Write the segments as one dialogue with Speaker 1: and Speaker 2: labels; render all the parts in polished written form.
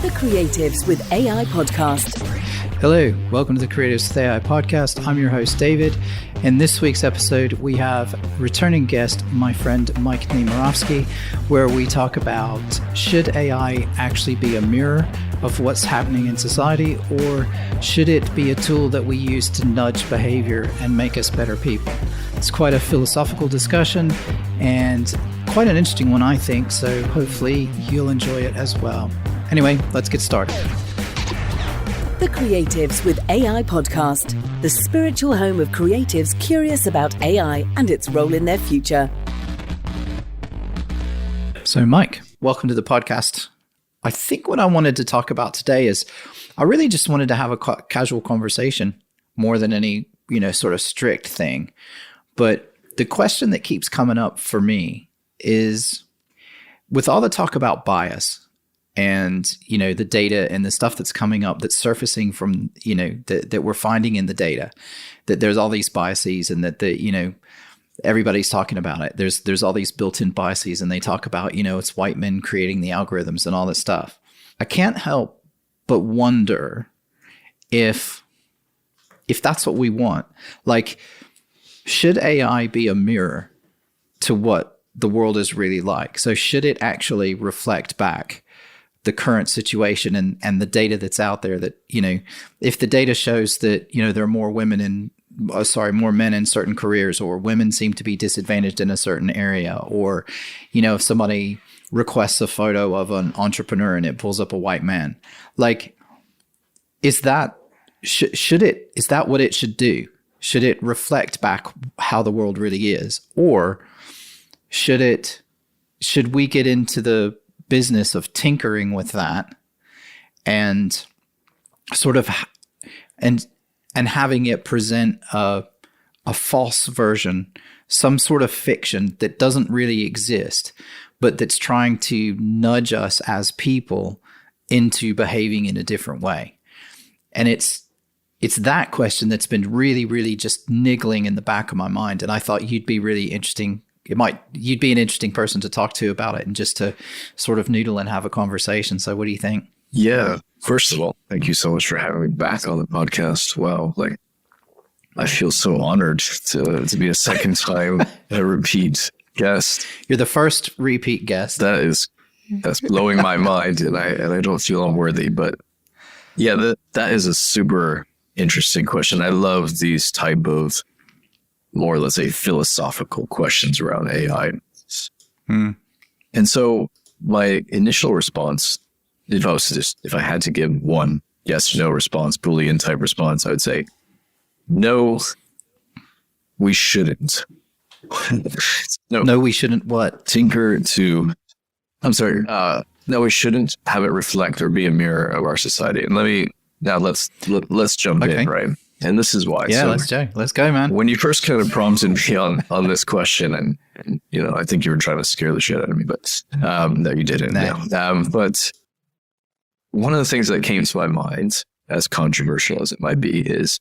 Speaker 1: The Creatives with AI podcast.
Speaker 2: Hello, welcome to the Creatives with AI podcast. I'm your host, David. In this week's episode, we have returning guest, my friend Mike Nemirovsky, where we talk about should AI actually be a mirror of what's happening in society, or should it be a tool that we use to nudge behavior and make us better people? It's quite a philosophical discussion and quite an interesting one, I think, so hopefully you'll enjoy it as well. Anyway, let's get started.
Speaker 1: The Creatives with AI podcast, the spiritual home of creatives curious about AI and its role in their future.
Speaker 2: So, Mike, welcome to the podcast. I think what I wanted to talk about today is I really just wanted to have a casual conversation more than any, sort of strict thing. But the question that keeps coming up for me is, with all the talk about bias and, the data and the stuff that's coming up that's surfacing from, that we're finding in the data, that there's all these biases and that everybody's talking about it. There's all these built-in biases, and they talk about, it's white men creating the algorithms and all this stuff. I can't help but wonder if that's what we want. Like, should AI be a mirror to what the world is really like? So should it actually reflect back the current situation and the data that's out there that, if the data shows that, there are more more men in certain careers, or women seem to be disadvantaged in a certain area, or, if somebody requests a photo of an entrepreneur and it pulls up a white man, like, is that what it should do? Should it reflect back how the world really is? Or should we get into the business of tinkering with that and sort of and having it present a false version, some sort of fiction that doesn't really exist, but that's trying to nudge us as people into behaving in a different way? And it's that question that's been really, really just niggling in the back of my mind. And I thought you'd be really interesting. You'd be an interesting person to talk to about it and just to sort of noodle and have a conversation. So what do you think?
Speaker 3: Yeah. First of all, thank you so much for having me back on the podcast. Wow. I feel so honored to be a second time a repeat guest.
Speaker 2: You're the first repeat guest.
Speaker 3: That's blowing my mind, and I don't feel unworthy, but yeah, that is a super interesting question. I love these type of more, let's say, philosophical questions around AI. And so my initial response, if I had to give one yes or no response, Boolean type response, I would say, no, we shouldn't.
Speaker 2: No, we shouldn't what?
Speaker 3: No, we shouldn't have it reflect or be a mirror of our society. And let's jump in, right? And this is why.
Speaker 2: Yeah, let's go, man.
Speaker 3: When you first kind of prompted me on this question, and I think you were trying to scare the shit out of me, but no, you didn't. No. But one of the things that came to my mind, as controversial as it might be, is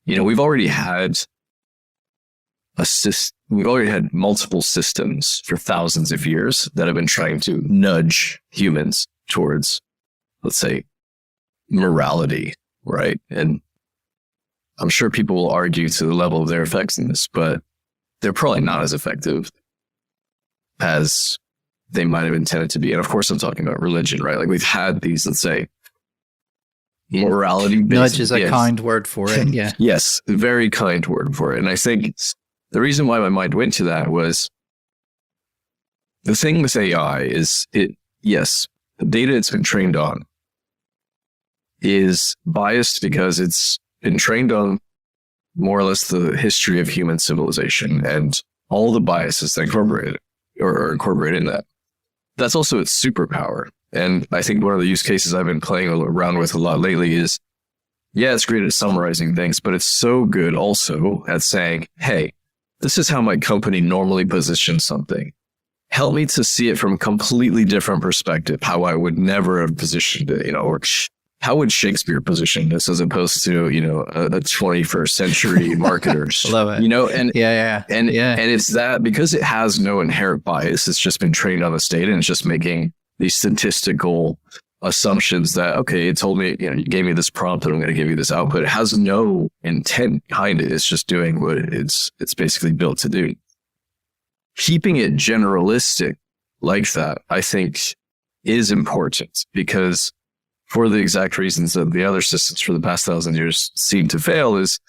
Speaker 3: we've already had multiple systems for thousands of years that have been trying to nudge humans towards, let's say, morality, right? And I'm sure people will argue to the level of their effectiveness, but they're probably not as effective as they might have intended to be. And of course, I'm talking about religion, right? Like, we've had these, let's say, morality.
Speaker 2: Nudge is a kind word for it. Yeah.
Speaker 3: Yes, a very kind word for it. And I think the reason why my mind went to that was the thing with AI is the data it's been trained on is biased because it's been trained on more or less the history of human civilization and all the biases that are incorporated in that. That's also its superpower. And I think one of the use cases I've been playing around with a lot lately is, it's great at summarizing things, but it's so good also at saying, hey, this is how my company normally positions something. Help me to see it from a completely different perspective, how I would never have positioned it, or how would Shakespeare position this as opposed to, a 21st century marketers?
Speaker 2: Love it.
Speaker 3: And it's that because it has no inherent bias, it's just been trained on this data and it's just making these statistical assumptions that, okay, it told me, you gave me this prompt and I'm going to give you this output. It has no intent behind it. It's just doing what it's basically built to do. Keeping it generalistic like that, I think, is important, because for the exact reasons that the other systems for the past 1,000 years seem to fail, is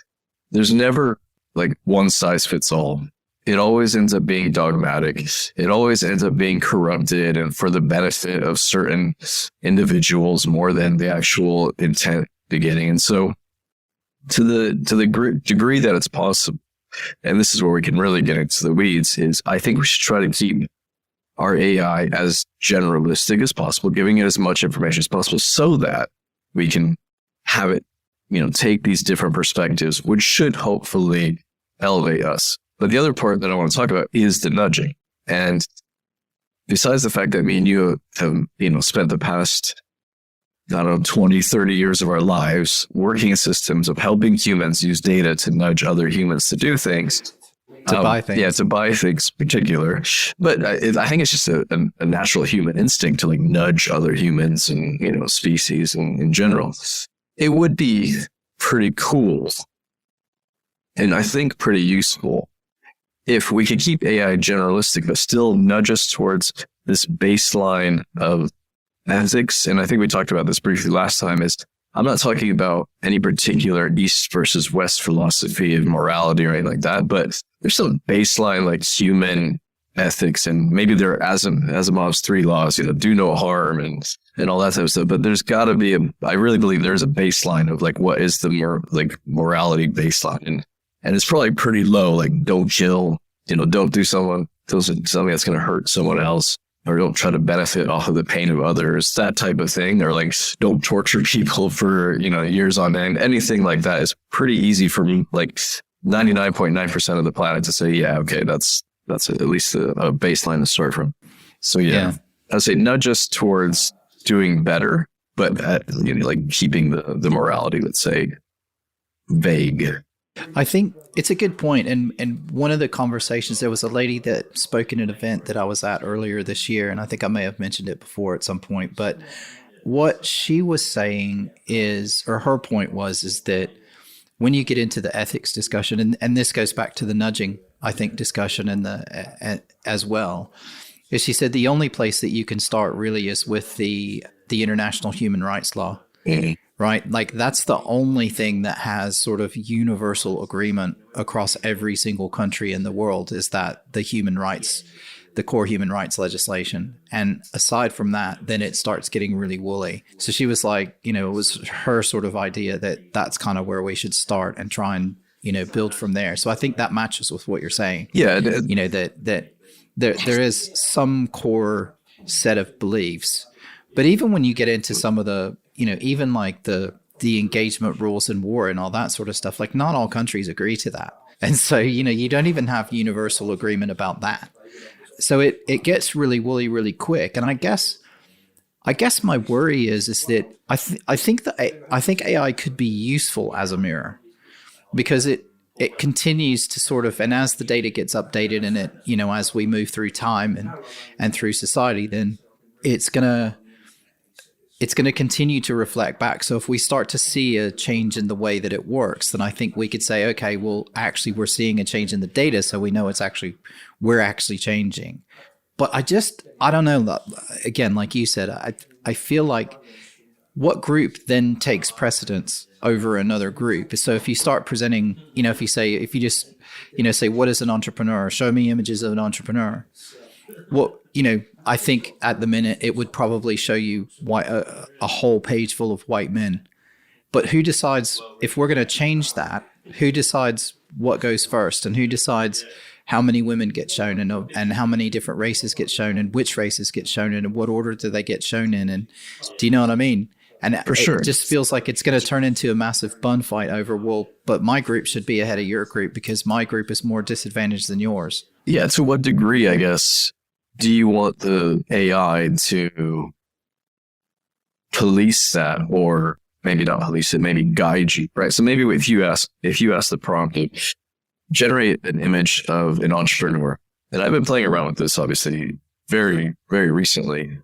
Speaker 3: there's never like one size fits all. It always ends up being dogmatic. It always ends up being corrupted and for the benefit of certain individuals more than the actual intent beginning. And so to the degree that it's possible, and this is where we can really get into the weeds, is I think we should try to keep our AI as generalistic as possible, giving it as much information as possible so that we can have it, take these different perspectives, which should hopefully elevate us. But the other part that I want to talk about is the nudging. And besides the fact that me and you have, spent the past, 20, 30 years of our lives working in systems of helping humans use data to nudge other humans to do things.
Speaker 2: To buy things.
Speaker 3: Yeah, to buy things in particular. But I think it's just a natural human instinct to like nudge other humans and, species in general. It would be pretty cool and I think pretty useful if we could keep AI generalistic, but still nudge us towards this baseline of ethics. And I think we talked about this briefly last time, is I'm not talking about any particular East versus West philosophy of morality or anything like that, but there's some baseline like human ethics, and maybe there are Asimov's 3 laws, do no harm and all that type of stuff. But there's got to be I really believe there's a baseline of like what is the morality baseline, and it's probably pretty low. Like don't kill, don't do something that's going to hurt someone else, or don't try to benefit off of the pain of others, that type of thing. Or like don't torture people for, years on end. Anything like that is pretty easy for me, like 99.9% of the planet to say, yeah, okay, that's at least a baseline to start from. So yeah. I'd say nudge us towards doing better, but like keeping the morality, let's say, vague.
Speaker 2: I think it's a good point. And one of the conversations, there was a lady that spoke in an event that I was at earlier this year, and I think I may have mentioned it before at some point, but what she was saying is, or her point was, is that when you get into the ethics discussion, and this goes back to the nudging, I think, discussion as well, is she said the only place that you can start really is with the international human rights law. Mm-hmm. Right? Like that's the only thing that has sort of universal agreement across every single country in the world, is that the human rights, the core human rights legislation. And aside from that, then it starts getting really woolly. So she was like, it was her sort of idea that that's kind of where we should start and try and, build from there. So I think that matches with what you're saying. Yeah. That there is some core set of beliefs, but even when you get into some of the, even like the engagement rules in war and all that sort of stuff, like not all countries agree to that. And so, you don't even have universal agreement about that. So it gets really woolly really quick. And I guess my worry is that I think AI could be useful as a mirror, because it continues to sort of, and as the data gets updated and it, as we move through time and through society, then it's going to continue to reflect back. So if we start to see a change in the way that it works, then I think we could say, okay, well, actually we're seeing a change in the data. So we know we're actually changing. But I don't know. Again, like you said, I feel like what group then takes precedence over another group? So if you start presenting, if you just say, what is an entrepreneur? Show me images of an entrepreneur. Well, I think at the minute it would probably show you a whole page full of white men. But who decides, if we're going to change that, who decides what goes first, and who decides how many women get shown, and how many different races get shown, and which races get shown in, and what order do they get shown in? And do you know what I mean? And for sure, it just feels like it's going to turn into a massive bun fight over, well, but my group should be ahead of your group because my group is more disadvantaged than yours.
Speaker 3: Yeah, to what degree, I guess, do you want the AI to police that, or maybe not police it, maybe guide you, right? So maybe if you ask the prompt, generate an image of an entrepreneur, and I've been playing around with this, obviously, very, very recently,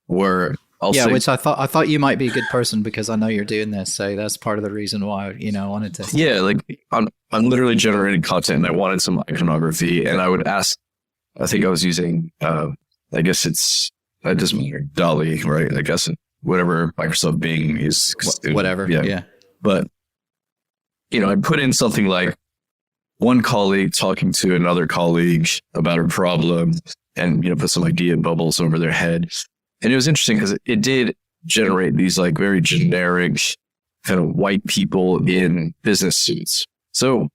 Speaker 3: where I'll
Speaker 2: Yeah,
Speaker 3: say,
Speaker 2: which I thought you might be a good person because I know you're doing this. So that's part of the reason why, I wanted to.
Speaker 3: yeah, like I'm literally generating content and I wanted some iconography, and I would ask, I think I was using, I guess that doesn't matter, Dolly, right? I guess whatever Microsoft Bing is.
Speaker 2: Whatever. Yeah.
Speaker 3: But, I'd put in something like one colleague talking to another colleague about a problem and, put some idea bubbles over their head. And it was interesting because it did generate these like very generic kind of white people in business suits. So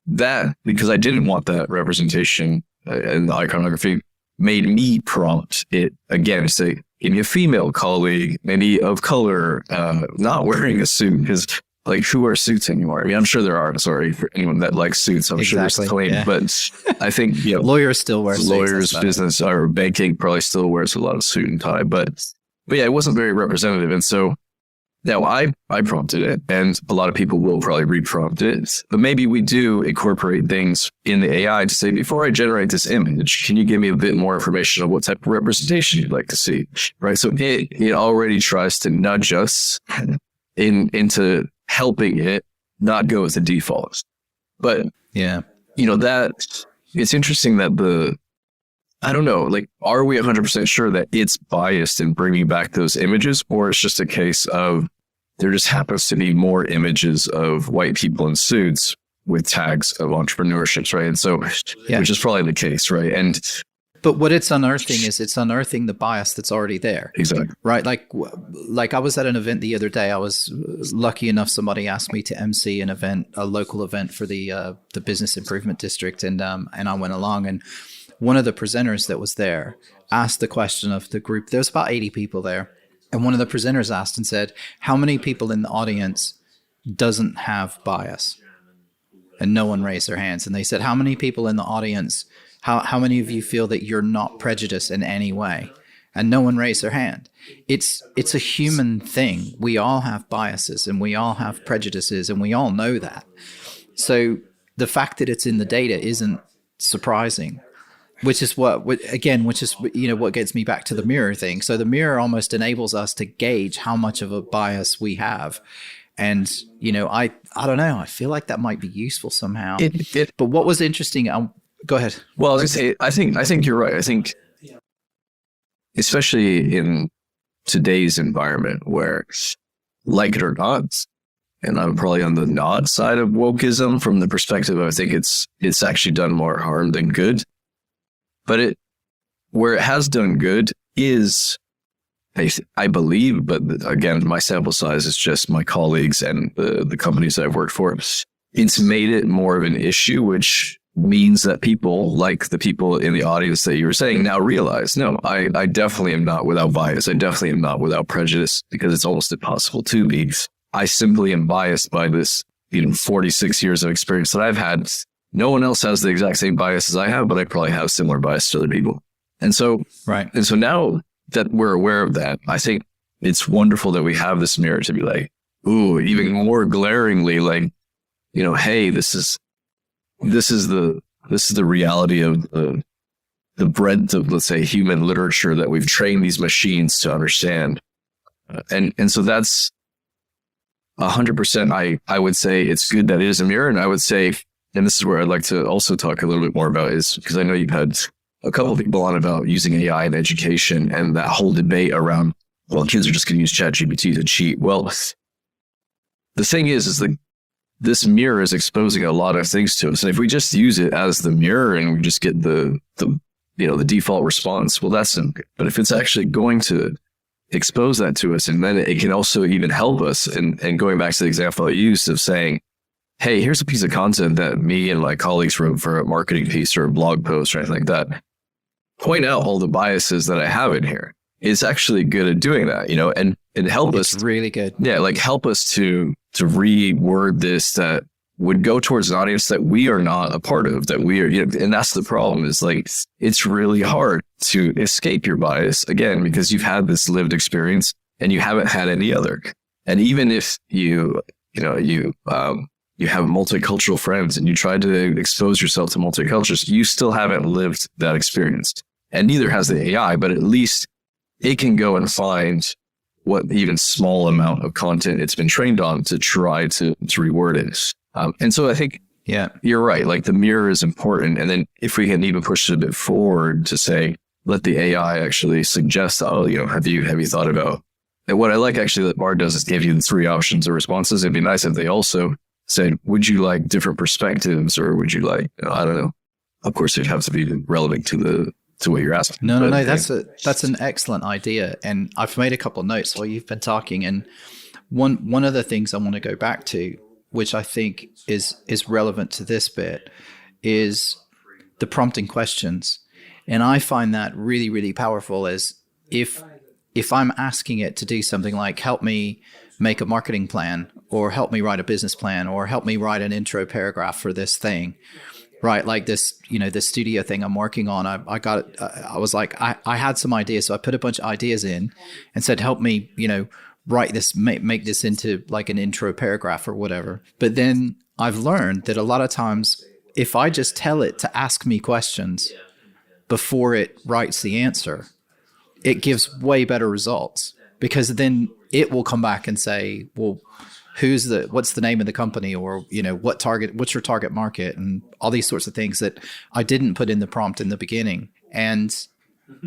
Speaker 3: that, because I didn't want that representation in the iconography, made me prompt it again, say, give me a female colleague, maybe of color, not wearing a suit, because like who wears suits anymore? I mean, I'm sure there are, sorry, for anyone that likes suits, I'm sure there's a claim, but I think,
Speaker 2: lawyers still wear suits.
Speaker 3: Lawyers, business, or banking probably still wears a lot of suit and tie, but yeah, it wasn't very representative. And so now I prompted it, and a lot of people will probably reprompt it, but maybe we do incorporate things in the AI to say, before I generate this image, can you give me a bit more information on what type of representation you'd like to see, right? So it already tries to nudge us into helping it not go as a default. But, that it's interesting that I don't know, like, are we 100% sure that it's biased in bringing back those images, or it's just a case of there just happens to be more images of white people in suits with tags of entrepreneurship, right? And so, which is probably the case, right?
Speaker 2: But what it's unearthing is it's unearthing the bias that's already there.
Speaker 3: Exactly.
Speaker 2: Right. Like I was at an event the other day. I was lucky enough. Somebody asked me to MC an event, a local event for the business improvement district. And I went along, and one of the presenters that was there asked the question of the group. There was about 80 people there. And one of the presenters asked and said, how many people in the audience doesn't have bias? And no one raised their hands. And they said, how many people in the audience, how many of you feel that you're not prejudiced in any way? And no one raised their hand. It's a human thing. We all have biases and we all have prejudices, and we all know that. So the fact that it's in the data isn't surprising, which is what gets me back to the mirror thing. So the mirror almost enables us to gauge how much of a bias we have. And, I don't know, I feel like that might be useful somehow. But what was interesting, go ahead.
Speaker 3: Well, I was going to say, I think you're right. I think, especially in today's environment where, like it or not, and I'm probably on the not side of wokeism from the perspective of I think it's actually done more harm than good. But where it has done good is, I believe, but again, my sample size is just my colleagues and the companies that I've worked for. It's made it more of an issue, which means that people, like the people in the audience that you were saying, now realize, no, I definitely am not without bias. I definitely am not without prejudice, because it's almost impossible to be. I simply am biased by this, 46 years of experience that I've had. No one else has the exact same bias as I have, but I probably have similar bias to other people. And so,
Speaker 2: right.
Speaker 3: And so now that we're aware of that, I think it's wonderful that we have this mirror to be like, ooh, even more glaringly, like, hey, this is the reality of the breadth of, let's say, human literature that we've trained these machines to understand. And so that's 100%. I would say it's good that it is a mirror. And I would say, and this is where I'd like to also talk a little bit more about, is because I know you've had a couple of people on about using AI in education and that whole debate around, well, kids are just going to use ChatGPT to cheat. Well, the thing is like this mirror is exposing a lot of things to us. And if we just use it as the mirror and we just get the default response, well, that's good. But if it's actually going to expose that to us, and then it can also even help us, and going back to the example I used of saying, hey, here's a piece of content that me and my colleagues wrote for a marketing piece or a blog post or anything like that. Point out all the biases that I have in here. It's actually good at doing that, and help us.
Speaker 2: It's really good.
Speaker 3: Yeah, like help us to reword this that would go towards an audience that we are not a part of, that we are, and that's the problem, is like, it's really hard to escape your bias, again, because you've had this lived experience and you haven't had any other. And even if you have multicultural friends and you try to expose yourself to multicultures, you still haven't lived that experience. And neither has the AI, but at least it can go and find what even small amount of content it's been trained on to try to reword it. And so I think,
Speaker 2: Yeah,
Speaker 3: you're right. Like the mirror is important. And then if we can even push it a bit forward to say, let the AI actually suggest, oh, have you thought about, and what I like actually that Bard does is give you the 3 options of responses. It'd be nice if they also said, would you like different perspectives, or would you like, I don't know. Of course, it'd have to be relevant to what you're asking.
Speaker 2: no, that's an excellent idea. And I've made a couple of notes while you've been talking. And one of the things I want to go back to, which I think is relevant to this bit, is the prompting questions. And I find that really, really powerful as if I'm asking it to do something like help me make a marketing plan, or help me write a business plan, or help me write an intro paragraph for this thing, right? Like this, this studio thing I'm working on. I was like, I had some ideas. So I put a bunch of ideas in and said, help me, write this, make this into like an intro paragraph or whatever. But then I've learned that a lot of times if I just tell it to ask me questions before it writes the answer, it gives way better results, because then it will come back and say, well, what's the name of the company, or, what's your target market, and all these sorts of things that I didn't put in the prompt in the beginning. And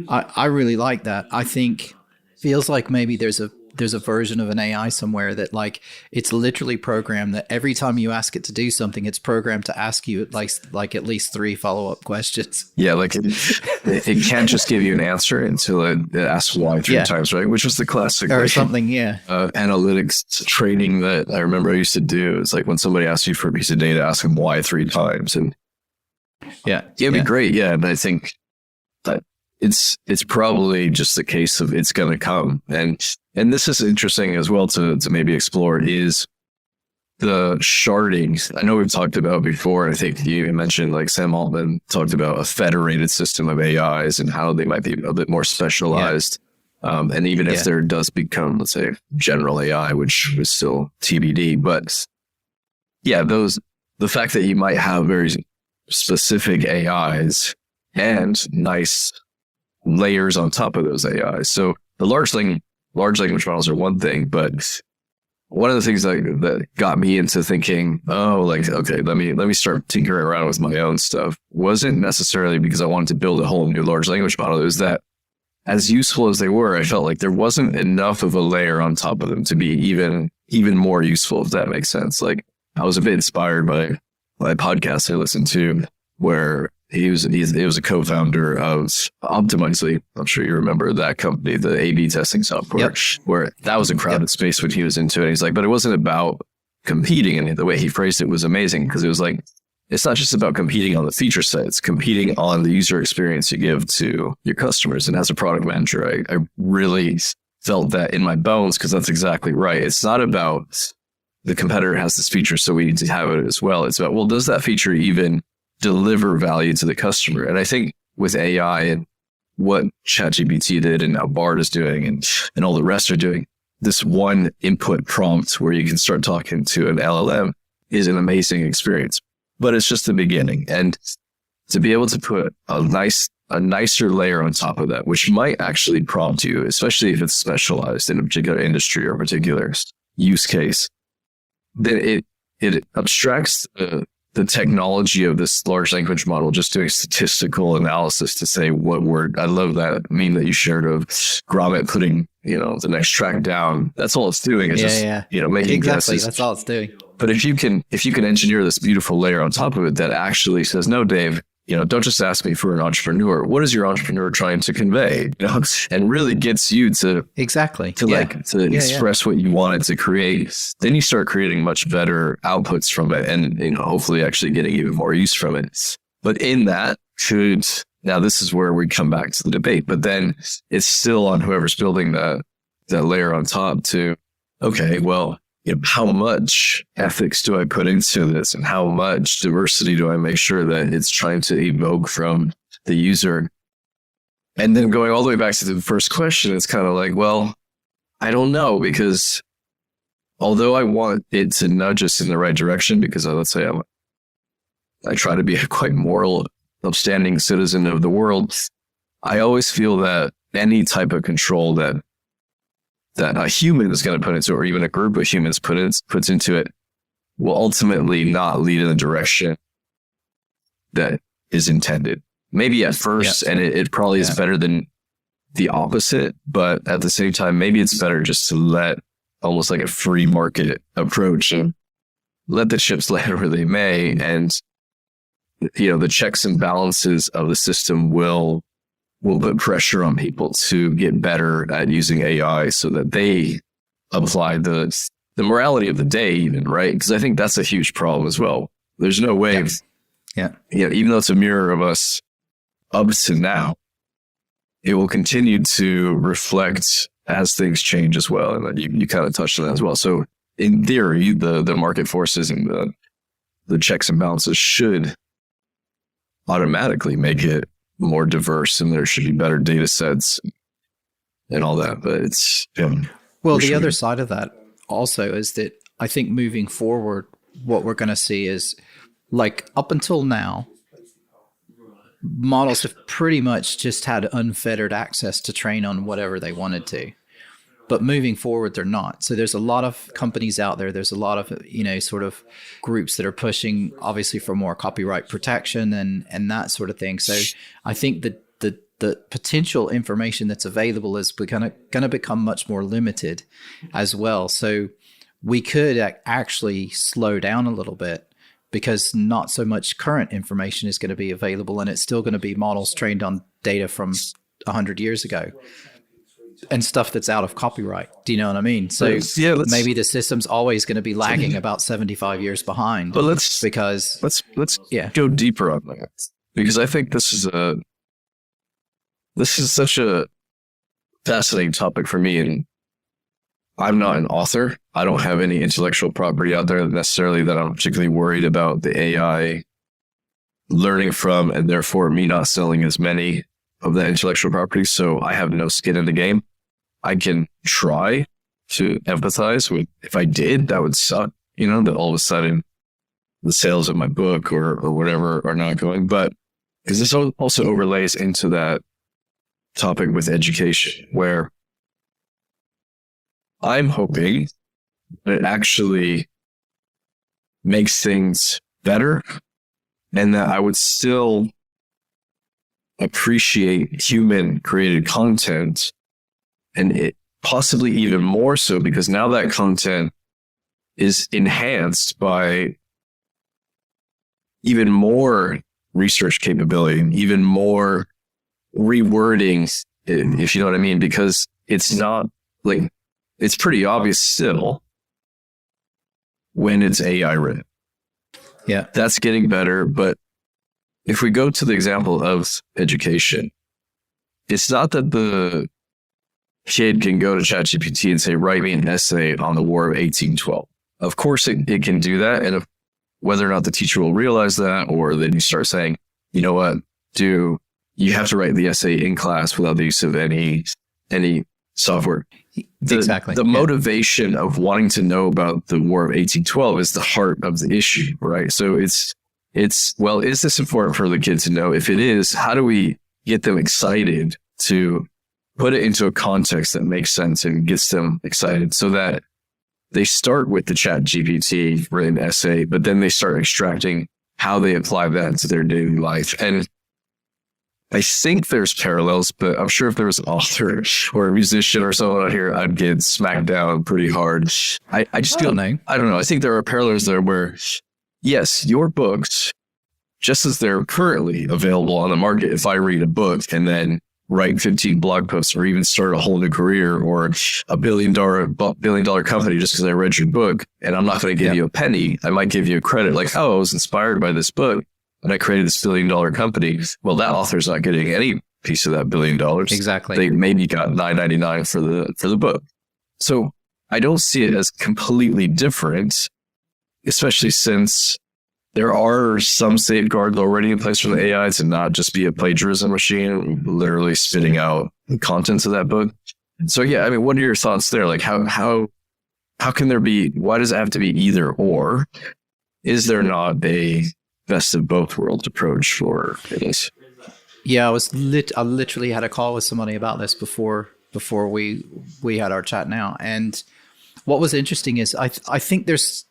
Speaker 2: I really like that. I think feels like maybe there's a version of an AI somewhere that like it's literally programmed that every time you ask it to do something, it's programmed to ask you like at least 3 follow-up questions.
Speaker 3: Yeah, like it can't just give you an answer until it asks why 3 times, right? Which was the classic
Speaker 2: or something, yeah.
Speaker 3: Analytics training that I remember I used to do. It's like when somebody asks you for a piece of data, ask them why 3 times, and it'd be great. Yeah, and I think that it's probably just the case of it's going to come. And this is interesting as well to maybe explore, is the sharding. I know we've talked about before. I think you mentioned, like Sam Altman talked about a federated system of AIs and how they might be a bit more specialized. And even if there does become, let's say, general AI, which is still TBD, but the fact that you might have very specific AIs and nice layers on top of those AIs. So the large language models are one thing, but one of the things that got me into thinking, okay, let me start tinkering around with my own stuff, wasn't necessarily because I wanted to build a whole new large language model. It was that as useful as they were, I felt like there wasn't enough of a layer on top of them to be even more useful, if that makes sense. Like I was a bit inspired by a podcast I listened to where he was a co-founder of Optimizely. I'm sure you remember that company, the A/B testing software, where that was a crowded space when he was into it. He's like, but it wasn't about competing. And the way he phrased it was amazing, because it was like, it's not just about competing on the feature set, it's competing on the user experience you give to your customers. And as a product manager, I really felt that in my bones, because that's exactly right. It's not about the competitor has this feature, so we need to have it as well. It's about, well, does that feature even deliver value to the customer? And I think with AI and what ChatGPT did and now Bard is doing and all the rest are doing, this one input prompt where you can start talking to an LLM is an amazing experience. But it's just the beginning. And to be able to put a nicer layer on top of that, which might actually prompt you, especially if it's specialized in a particular industry or a particular use case, then it abstracts the technology of this large language model just doing statistical analysis to say what word. I love that meme that you shared of Gromit putting, the next track down. That's all it's doing. It's making guesses.
Speaker 2: That's all it's doing.
Speaker 3: But if you can engineer this beautiful layer on top of it that actually says, no, Dave, don't just ask me for an entrepreneur. What is your entrepreneur trying to convey? And really gets you to express what you wanted to create. Then you start creating much better outputs from it, and hopefully actually getting even more use from it. But in that now this is where we come back to the debate. But then it's still on whoever's building that layer on top to, okay, well, how much ethics do I put into this, and how much diversity do I make sure that it's trying to evoke from the user? And then going all the way back to the first question, it's kind of like, well, I don't know, because although I want it to nudge us in the right direction, because let's say I try to be a quite moral, upstanding citizen of the world, I always feel that any type of control that that a human is going to put into it, or even a group of humans puts into it, will ultimately not lead in the direction that is intended. Maybe at first, and it probably is better than the opposite, but at the same time, maybe it's better just to let almost like a free market approach and let the chips land where they may. And, the checks and balances of the system will put pressure on people to get better at using AI so that they apply the morality of the day even, right? Because I think that's a huge problem as well. There's no way, even though it's a mirror of us up to now, it will continue to reflect as things change as well. And you kind of touched on that as well. So in theory, the market forces and the checks and balances should automatically make it more diverse, and there should be better data sets and all that. But it's
Speaker 2: well, the other side of that also is that I think moving forward, what we're going to see is, like, up until now, models have pretty much just had unfettered access to train on whatever they wanted to. But moving forward, they're not. So there's a lot of companies out there. There's a lot of, sort of groups that are pushing, obviously, for more copyright protection and that sort of thing. So I think that the potential information that's available is going to become much more limited as well. So we could actually slow down a little bit, because not so much current information is going to be available, and it's still going to be models trained on data from 100 years ago and stuff that's out of copyright. Do you know what I mean? So maybe the system's always going to be lagging about 75 years behind.
Speaker 3: But let's go deeper on that, because I think this is such a fascinating topic for me. And I'm not an author. I don't have any intellectual property out there necessarily that I'm particularly worried about the AI learning from, and therefore me not selling as many of that intellectual property. So I have no skin in the game. I can try to empathize with, if I did, that would suck, that all of a sudden the sales of my book or whatever are not going. But because this also overlays into that topic with education, where I'm hoping that it actually makes things better, and that I would still appreciate human created content, and it possibly even more so because now that content is enhanced by even more research capability and even more rewording, if you know what I mean, because it's not like, it's pretty obvious still when it's AI written.
Speaker 2: Yeah.
Speaker 3: That's getting better. But if we go to the example of education, it's not that the kid can go to ChatGPT and say, write me an essay on the War of 1812. Of course it can do that. And whether or not the teacher will realize that, or then you start saying, you know what, you have to write the essay in class without the use of any software.
Speaker 2: Exactly.
Speaker 3: The motivation of wanting to know about the War of 1812 is the heart of the issue, right? So it's well, is this important for the kid to know? If it is, how do we get them excited to put it into a context that makes sense and gets them excited, so that they start with the ChatGPT written essay, but then they start extracting how they apply that into their daily life. And I think there's parallels, but I'm sure if there was an author or a musician or someone out here, I'd get smacked down pretty hard. I just feel, I don't know. I think there are parallels there where, yes, your books, just as they're currently available on the market, if I read a book and then write 15 blog posts or even start a whole new career or a billion dollar company just because I read your book, and I'm not going to give you a penny, I might give you a credit like, oh, I was inspired by this book and I created this $1 billion company. Well, that author's not getting any piece of that $1 billion.
Speaker 2: Exactly.
Speaker 3: They maybe got $9.99 for the book. So I don't see it as completely different, especially since there are some safeguards already in place for the AI to not just be a plagiarism machine, literally spitting out the contents of that book. So yeah, I mean, what are your thoughts there? Like how can there be, why does it have to be either or? Is there not a best of both worlds approach for this?
Speaker 2: Yeah, I literally had a call with somebody about this before before we had our chat now. And what was interesting is I think there's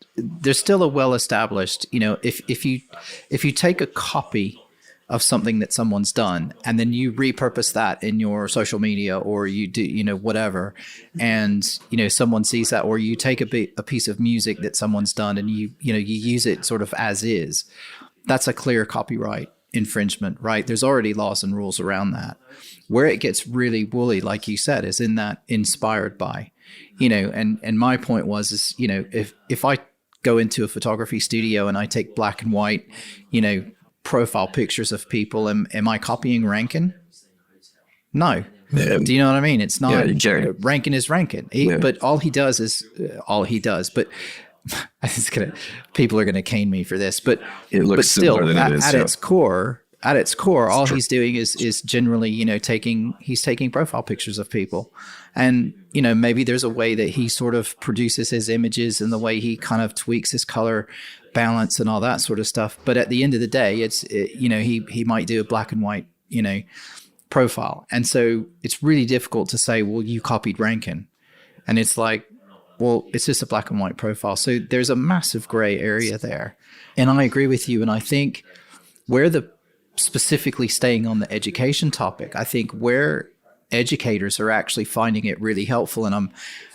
Speaker 2: still a well-established, if you take a copy of something that someone's done and then you repurpose that in your social media, or you do, whatever, and, someone sees that, or you take a piece of music that someone's done and you use it sort of as is, that's a clear copyright infringement, right? There's already laws and rules around that. Where it gets really woolly, like you said, is in that inspired by, and my point was, if I go into a photography studio and I take black and white, profile pictures of people, am I copying Rankin? No.
Speaker 3: Yeah.
Speaker 2: Do you know what I mean? It's not.
Speaker 3: Yeah,
Speaker 2: Rankin is Rankin, but all he does is all he does. But people are gonna cane me for this, but
Speaker 3: it looks
Speaker 2: but still,
Speaker 3: than it is,
Speaker 2: at its core, all
Speaker 3: true.
Speaker 2: he's doing is generally, taking profile pictures of people, and maybe there's a way that he sort of produces his images and the way he kind of tweaks his color balance and all that sort of stuff. But at the end of the day, he might do a black and white, profile. And so it's really difficult to say, well, you copied Rankin. And it's like, well, it's just a black and white profile. So there's a massive gray area there. And I agree with you. And I think specifically staying on the education topic, I think where educators are actually finding it really helpful. And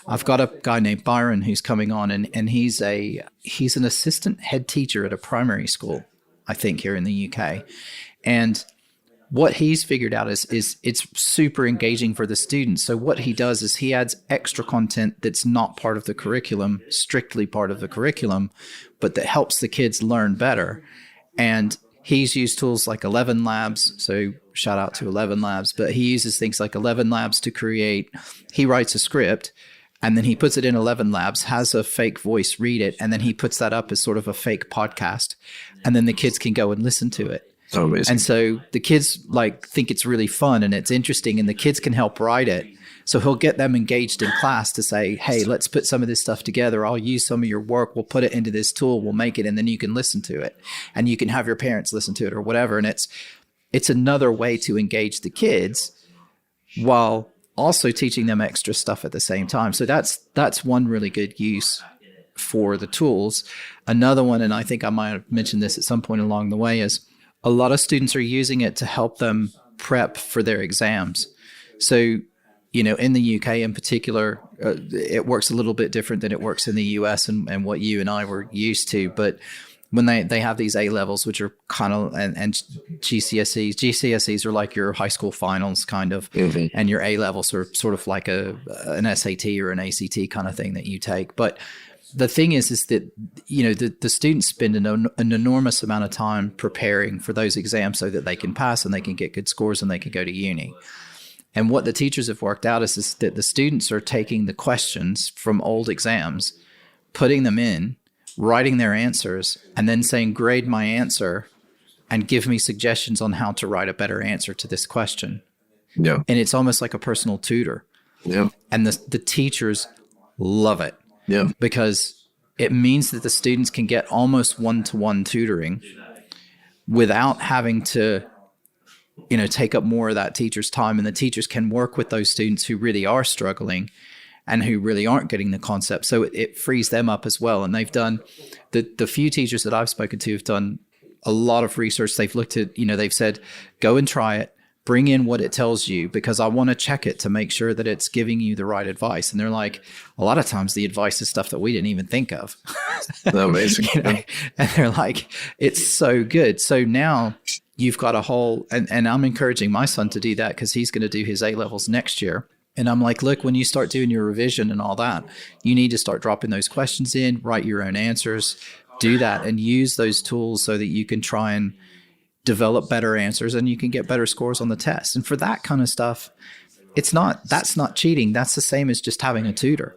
Speaker 2: I've got a guy named Byron who's coming on, and he's an assistant head teacher at a primary school, I think, here in the UK. And what he's figured out is it's super engaging for the students. So what he does is he adds extra content that's not part of the curriculum, strictly part of the curriculum, but that helps the kids learn better. And he's used tools like 11 Labs. So shout out to 11 Labs, but he uses things like 11 Labs to create, he writes a script and then he puts it in 11 Labs, has a fake voice read it, and then he puts that up as sort of a fake podcast. And then the kids can go and listen to it.
Speaker 3: Oh, amazing.
Speaker 2: And so the kids think it's really fun and it's interesting, and the kids can help write it. So he'll get them engaged in class to say, hey, let's put some of this stuff together. I'll use some of your work. We'll put it into this tool. We'll make it, and then you can listen to it, and you can have your parents listen to it or whatever. And it's another way to engage the kids while also teaching them extra stuff at the same time. So that's one really good use for the tools. Another one, and I think I might have mentioned this at some point along the way, is a lot of students are using it to help them prep for their exams. So, in the UK in particular, it works a little bit different than it works in the US and what you and I were used to. But when they have these A levels, which are kind of, and GCSEs are like your high school finals kind of, and your A levels are sort of like an SAT or an ACT kind of thing that you take. But the thing is that, the students spend an enormous amount of time preparing for those exams so that they can pass and they can get good scores and they can go to uni. And what the teachers have worked out is that the students are taking the questions from old exams, putting them in, writing their answers, and then saying, grade my answer and give me suggestions on how to write a better answer to this question.
Speaker 3: Yeah.
Speaker 2: And it's almost like a personal tutor.
Speaker 3: Yeah.
Speaker 2: And the teachers love it.
Speaker 3: Yeah.
Speaker 2: Because it means that the students can get almost one-to-one tutoring without having to, take up more of that teacher's time. And the teachers can work with those students who really are struggling and who really aren't getting the concept. So it frees them up as well. And they've done, the few teachers that I've spoken to have done a lot of research. They've looked at, they've said, go and try it. Bring in what it tells you, because I want to check it to make sure that it's giving you the right advice. And they're like, a lot of times the advice is stuff that we didn't even think of.
Speaker 3: Amazing.
Speaker 2: And they're like, it's so good. So now you've got a whole, and I'm encouraging my son to do that because he's going to do his A levels next year. And I'm like, look, when you start doing your revision and all that, you need to start dropping those questions in, write your own answers, do that, and use those tools so that you can try and develop better answers and you can get better scores on the test. And for that kind of stuff, that's not cheating. That's the same as just having a tutor.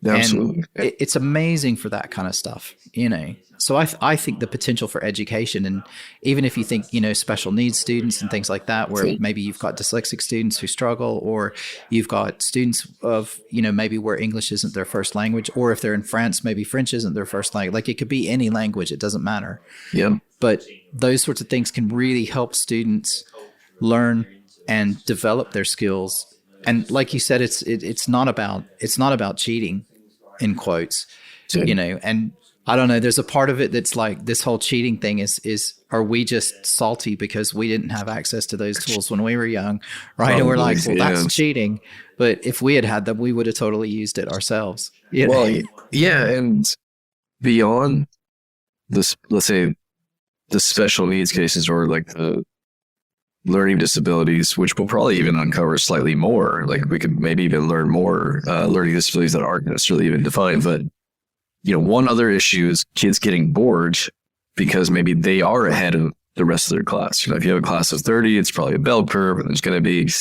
Speaker 3: Yeah, absolutely.
Speaker 2: It's amazing for that kind of stuff, So I think the potential for education, and even if you think, special needs students and things like that, where maybe you've got dyslexic students who struggle, or you've got students of, maybe where English isn't their first language, or if they're in France, maybe French isn't their first language. Like, it could be any language. It doesn't matter.
Speaker 3: Yeah.
Speaker 2: But those sorts of things can really help students learn and develop their skills And like you said, it's not about cheating, in quotes, you know. And I don't know. There's a part of it that's like this whole cheating thing is are we just salty because we didn't have access to those tools when we were young, right?
Speaker 3: Probably,
Speaker 2: and we're like, well,
Speaker 3: yeah.
Speaker 2: that's cheating. But if we had them, we would have totally used it ourselves. You know?
Speaker 3: Well, yeah, and beyond this, let's say the special needs cases or like the learning disabilities, which we'll probably even uncover slightly more. Like we could maybe even learn more learning disabilities that aren't necessarily even defined. But, you know, one other issue is kids getting bored because maybe they are ahead of the rest of their class. You know, if you have a class of 30, it's probably a bell curve, and there's going to be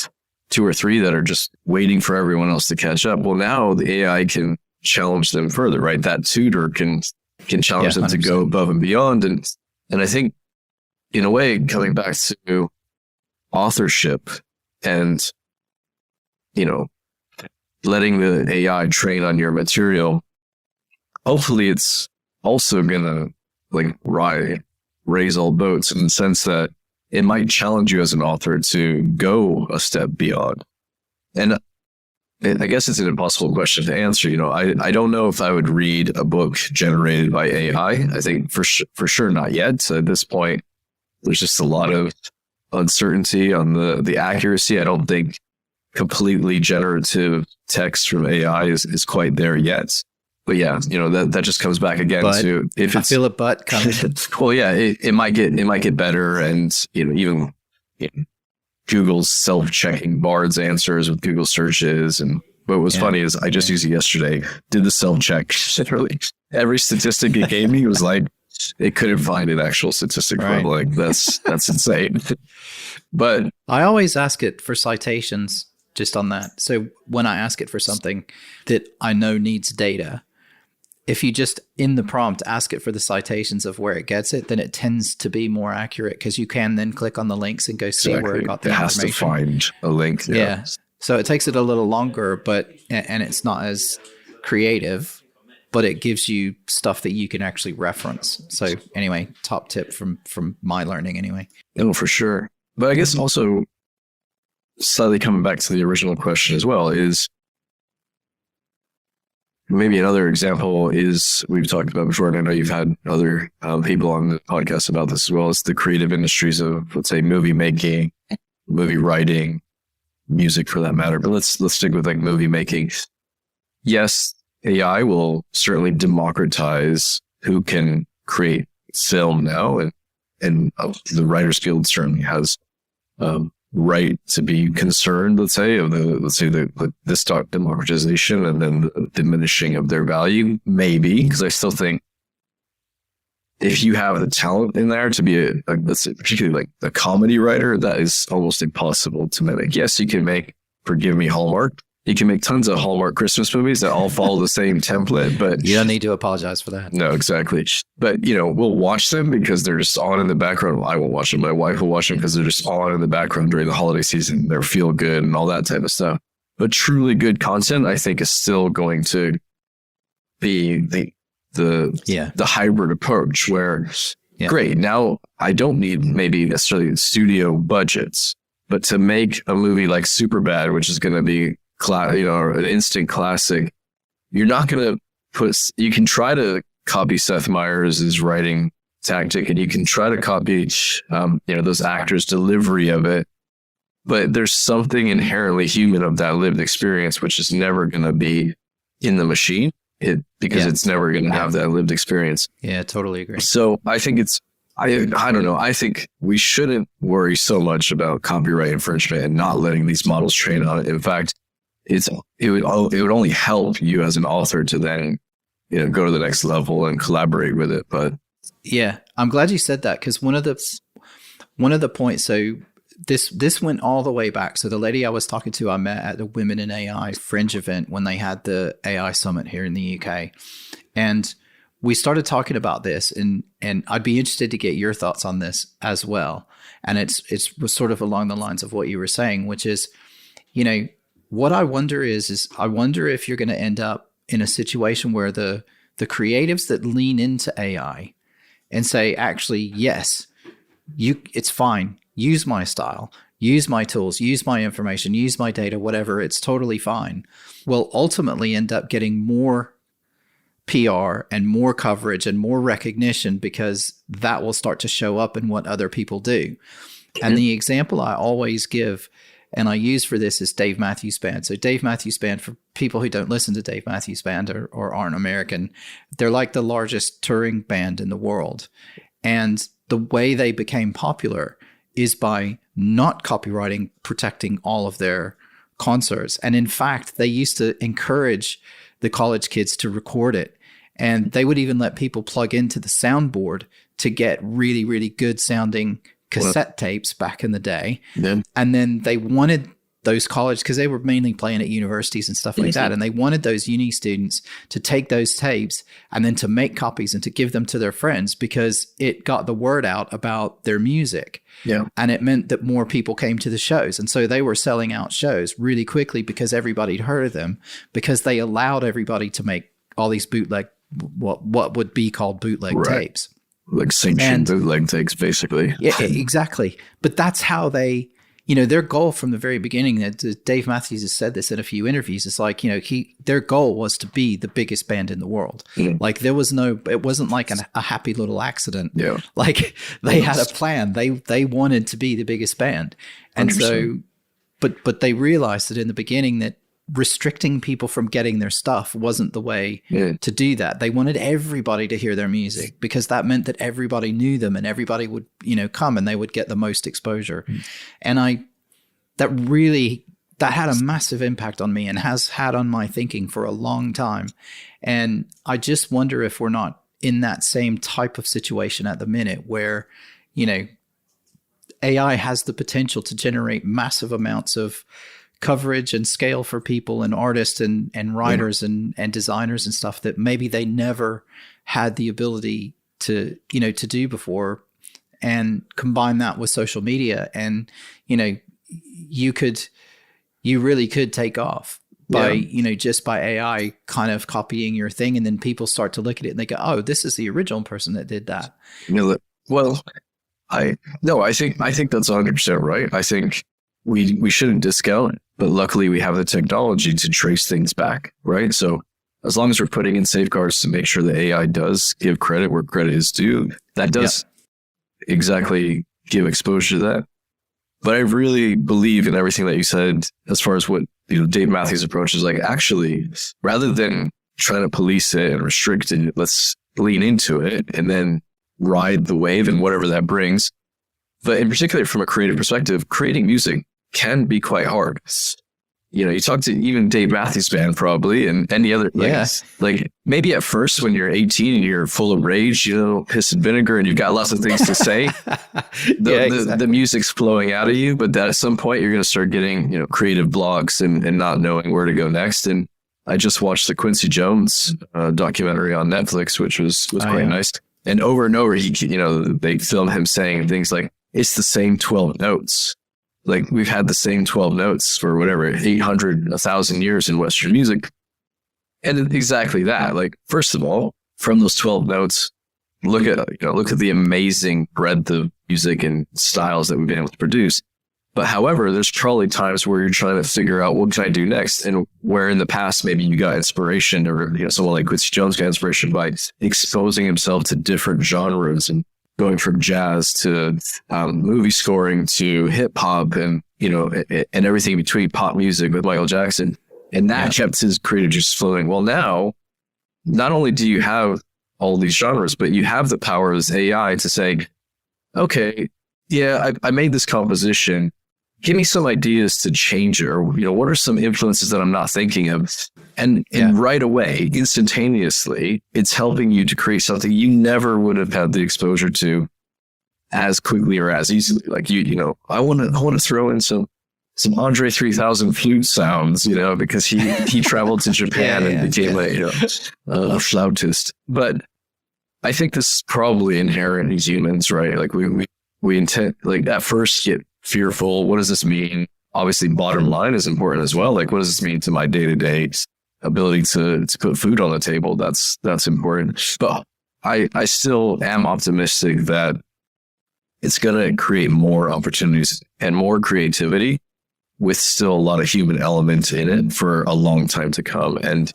Speaker 3: 2 or 3 that are just waiting for everyone else to catch up. Well, now the AI can challenge them further, right? That tutor can challenge them to go above and beyond. And I think, in a way, coming back to authorship and, you know, letting the AI train on your material, hopefully it's also going to like raise all boats in the sense that it might challenge you as an author to go a step beyond. And I guess it's an impossible question to answer. You know, I don't know if I would read a book generated by AI. I think for sure not yet. So at this point, there's just a lot of uncertainty on the accuracy. I don't think completely generative text from AI is quite there yet. But yeah, you know, that just comes back again to if it's,
Speaker 2: I feel a but coming.
Speaker 3: well, yeah, it might get better, and you know, even Google's self-checking Bard's answers with Google searches. And what was funny is I just used it yesterday. Did the self-check. Literally every statistic it gave me was like it couldn't find an actual statistic. Right. Like that's insane. But
Speaker 2: I always ask it for citations just on that. So when I ask it for something that I know needs data, if you just in the prompt ask it for the citations of where it gets it, then it tends to be more accurate because you can then click on the links and go see where it got the information.
Speaker 3: It has to find a link.
Speaker 2: Yeah. So it takes it a little longer, and it's not as creative, but it gives you stuff that you can actually reference. So anyway, top tip from my learning anyway.
Speaker 3: No, for sure. But I guess also slightly coming back to the original question as well is maybe another example is we've talked about before, and I know you've had other people on the podcast about this as well, as the creative industries of, let's say, movie making, movie writing, music for that matter. But let's stick with like movie making. Yes, AI will certainly democratize who can create film now, and the Writers Guild certainly has right to be concerned, let's say, of this democratization and then the diminishing of their value, maybe, because I still think if you have the talent in there to be let's say, particularly like a comedy writer, that is almost impossible to mimic. Yes, you can make, forgive me, Hallmark. You can make tons of Hallmark Christmas movies that all follow the same template, but
Speaker 2: you don't need to apologize for that.
Speaker 3: No, exactly. But, you know, we'll watch them because they're just on in the background. I won't watch them. My wife will watch them because they're just on in the background during the holiday season. They're feel good and all that type of stuff. But truly good content, I think, is still going to be the hybrid approach where, great, now I don't need maybe necessarily studio budgets, but to make a movie like Superbad, which is going to be an instant classic, you're not going to you can try to copy Seth Meyers' writing tactic, and you can try to copy, those actors' delivery of it. But there's something inherently human of that lived experience, which is never going to be in the machine because it's never going to have that lived experience.
Speaker 2: Yeah, totally agree.
Speaker 3: So I think I don't know. I think we shouldn't worry so much about copyright infringement and not letting these models train on it. In fact, it would only help you as an author to then, go to the next level and collaborate with it. But
Speaker 2: yeah, I'm glad you said that, because one of the points. So this went all the way back. So the lady I was talking to, I met at the Women in AI Fringe event when they had the AI summit here in the UK, and we started talking about this, and I'd be interested to get your thoughts on this as well. And it was sort of along the lines of what you were saying, which is, what I wonder is I wonder if you're going to end up in a situation where the creatives that lean into AI and say, actually, yes, it's fine, use my style, use my tools, use my information, use my data, whatever, it's totally fine, will ultimately end up getting more PR and more coverage and more recognition, because that will start to show up in what other people do. And the example I always give and I use for this is Dave Matthews Band. So Dave Matthews Band, for people who don't listen to Dave Matthews Band or aren't American, they're like the largest touring band in the world. And the way they became popular is by not copywriting, protecting all of their concerts. And in fact, they used to encourage the college kids to record it. And they would even let people plug into the soundboard to get really, really good sounding cassette tapes back in the day. Yeah. And then they wanted those college, because they were mainly playing at universities and stuff like that. And they wanted those uni students to take those tapes and then to make copies and to give them to their friends, because it got the word out about their music. Yeah. And it meant that more people came to the shows. And so they were selling out shows really quickly because everybody'd heard of them, because they allowed everybody to make all these bootleg, what would be called bootleg tapes.
Speaker 3: Like sanctioned bootleg takes, basically.
Speaker 2: Yeah, exactly. But that's how they, their goal from the very beginning, that Dave Matthews has said this in a few interviews, is like, their goal was to be the biggest band in the world. Like it wasn't like a happy little accident. Yeah. Like they had a plan. They wanted to be the biggest band. And 100%. So, but they realized that in the beginning that restricting people from getting their stuff wasn't the way to do that. They wanted everybody to hear their music, because that meant that everybody knew them and everybody would, come and they would get the most exposure. And that had a massive impact on me and has had on my thinking for a long time. And I just wonder if we're not in that same type of situation at the minute where, AI has the potential to generate massive amounts of coverage and scale for people and artists and writers and designers and stuff that maybe they never had the ability to do before. And combine that with social media, and you really could take off by just by AI kind of copying your thing, and then people start to look at it and they go, oh, this is the original person that did that.
Speaker 3: Well, I think that's 100% right. I think we shouldn't discount it, but luckily we have the technology to trace things back, right? So as long as we're putting in safeguards to make sure that AI does give credit where credit is due, that does exactly give exposure to that. But I really believe in everything that you said as far as what Dave Matthews' approach is. Like, actually, rather than trying to police it and restrict it, let's lean into it and then ride the wave and whatever that brings. But in particular, from a creative perspective, creating music can be quite hard. You talk to even Dave Matthews Band probably, and any other, like maybe at first when you're 18 and you're full of rage, piss and vinegar, and you've got lots of things to say, the music's flowing out of you. But that at some point you're going to start getting, creative blocks and not knowing where to go next. And I just watched the Quincy Jones documentary on Netflix, which was quite nice. And over, they film him saying things like, it's the same 12 notes. Like, we've had the same 12 notes for whatever, 800, 1,000 years in Western music. And exactly that. Like, first of all, from those 12 notes, look at the amazing breadth of music and styles that we've been able to produce. But however, there's probably times where you're trying to figure out, what can I do next? And where in the past, maybe you got inspiration, or, someone like Quincy Jones got inspiration by exposing himself to different genres and going from jazz to movie scoring to hip hop and everything between, pop music with Michael Jackson, and that kept his creative juice flowing. Well, now not only do you have all these genres, but you have the power as AI to say, okay, I made this composition. Give me some ideas to change it, or what are some influences that I'm not thinking of, and right away, instantaneously, it's helping you to create something you never would have had the exposure to as quickly or as easily. Like I want to throw in some Andre 3000 flute sounds, because he traveled to Japan and became a flautist. But I think this is probably inherent in humans, right? Like we intend, like, at first get fearful. What does this mean? Obviously, bottom line is important as well. Like, what does this mean to my day-to-day ability to put food on the table? That's important. But I still am optimistic that it's going to create more opportunities and more creativity with still a lot of human elements in it for a long time to come. And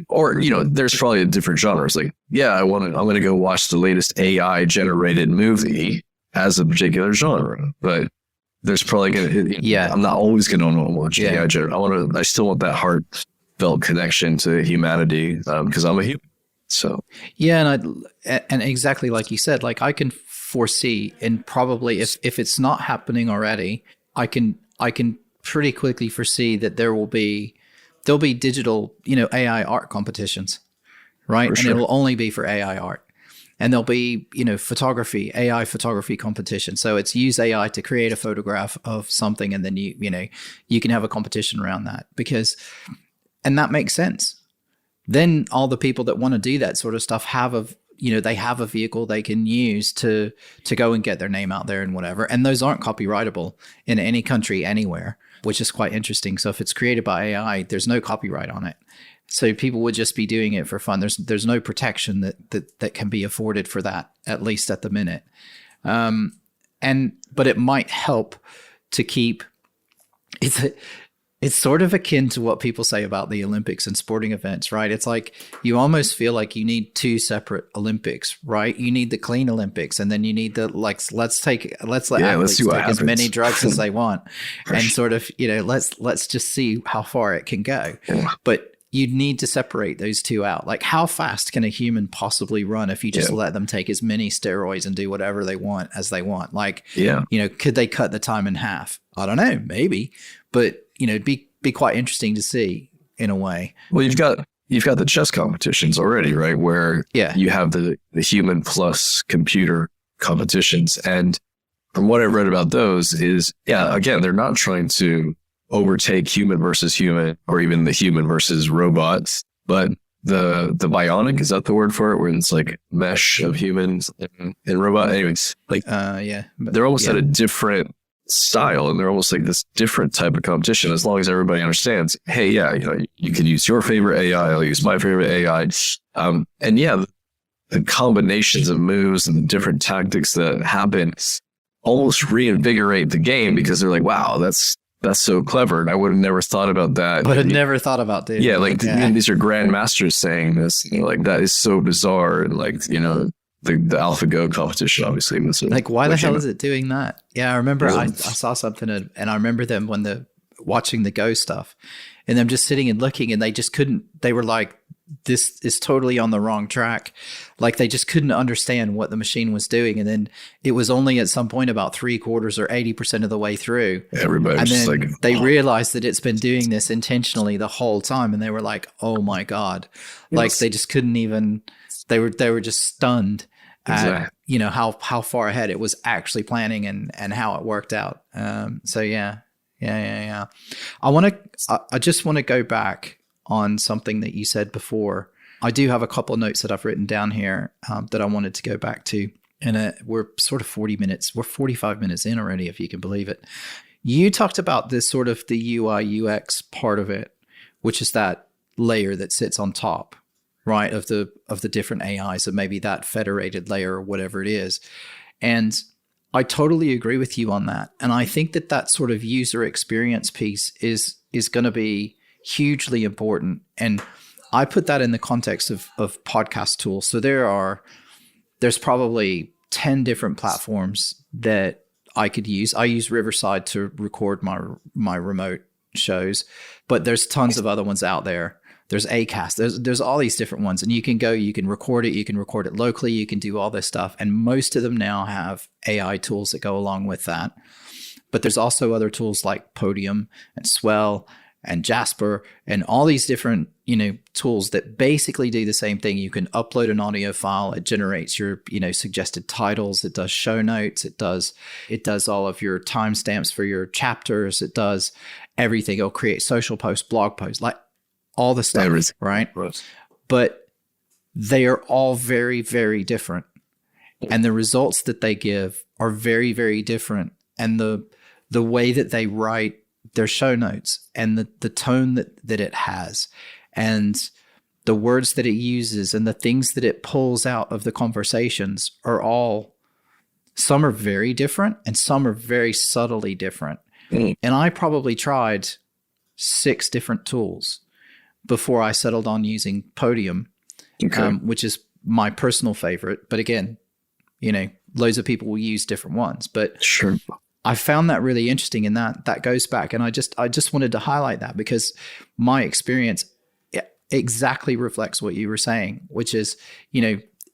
Speaker 3: or, there's probably different genres. Like, I'm going to go watch the latest AI generated movie as a particular genre, but there's probably going to, I'm not always going to watch AI generated. I still want that heartfelt connection to humanity because I'm a human. So,
Speaker 2: and exactly like you said, like I can foresee, and probably if it's not happening already, I can pretty quickly foresee that there'll be digital, AI art competitions, right?
Speaker 3: For sure.
Speaker 2: And it'll only be for AI art. And there'll be, AI photography competition. So it's use AI to create a photograph of something, and then you can have a competition around that and that makes sense. Then all the people that want to do that sort of stuff they have a vehicle they can use to go and get their name out there and whatever. And those aren't copyrightable in any country anywhere, which is quite interesting. So if it's created by AI, there's no copyright on it. So people would just be doing it for fun. There's no protection that can be afforded for that, at least at the minute. But it might help to keep it's sort of akin to what people say about the Olympics and sporting events, right? It's like you almost feel like you need two separate Olympics, right? You need the clean Olympics, and then you need the let's let athletes take as many drugs as they want, and sort of let's just see how far it can go. Yeah. But you need to separate those two out. Like, how fast can a human possibly run if you just let them take as many steroids and do whatever they want as they want? Like, could they cut the time in half? I don't know, maybe, but it'd be quite interesting to see in a way.
Speaker 3: Well, you've got the chess competitions already, right? Where you have the human plus computer competitions. And from what I've read about those is, again, they're not trying to overtake human versus human or even the human versus robots, but the bionic, is that the word for it? Where it's like mesh of humans and robot. Anyways, like, they're almost at a different style, and they're almost like this different type of competition, as long as everybody understands, hey, you can use your favorite AI, I'll use my favorite AI. The combinations of moves and the different tactics that happen almost reinvigorate the game, because they're like, wow, that's so clever, and I would have never thought about that.
Speaker 2: But I'd never thought about doing
Speaker 3: these are grandmasters saying this, like, that is so bizarre. And like, the AlphaGo competition, obviously.
Speaker 2: Like, why the hell is it doing that? Yeah, I remember I saw something, and I remember them watching the Go stuff, and them just sitting and looking, and they just couldn't. They were like, "This is totally on the wrong track." Like, they just couldn't understand what the machine was doing, and then it was only at some point about 3/4 or 80% of the way through.
Speaker 3: Everybody was just like,
Speaker 2: they realized that it's been doing this intentionally the whole time, and they were like, "Oh my god!" Like, they just couldn't even. They were just stunned. Exactly. How far ahead it was actually planning and how it worked out. I just want to go back on something that you said before. I do have a couple of notes that I've written down here that I wanted to go back to, and we're sort of 45 minutes in already, if you can believe it. You talked about this sort of the UI UX part of it, which is that layer that sits on top, right, of the different AIs, and maybe that federated layer or whatever it is. And I totally agree with you on that. And I think that sort of user experience piece is going to be hugely important. And I put that in the context of podcast tools. So there's probably 10 different platforms that I could use. I use Riverside to record my remote shows, but there's tons of other ones out there. There's Acast. There's all these different ones, and you can record it locally, you can do all this stuff. And most of them now have AI tools that go along with that. But there's also other tools like Podium and Swell and Jasper and all these different, tools that basically do the same thing. You can upload an audio file. It generates your, suggested titles. It does show notes. It does all of your timestamps for your chapters. It does everything. It'll create social posts, blog posts, like all the stuff, everything. Right? But they are all very, very different. And the results that they give are very, very different. And the way that they write their show notes and the tone that it has and the words that it uses and the things that it pulls out of the conversations are all Some are very different and some are very subtly different. And I probably tried 6 different tools before I settled on using Podium, which is my personal favorite. But again, loads of people will use different ones. But
Speaker 3: sure,
Speaker 2: I found that really interesting, and that goes back. And I just wanted to highlight that because my experience exactly reflects what you were saying, which is,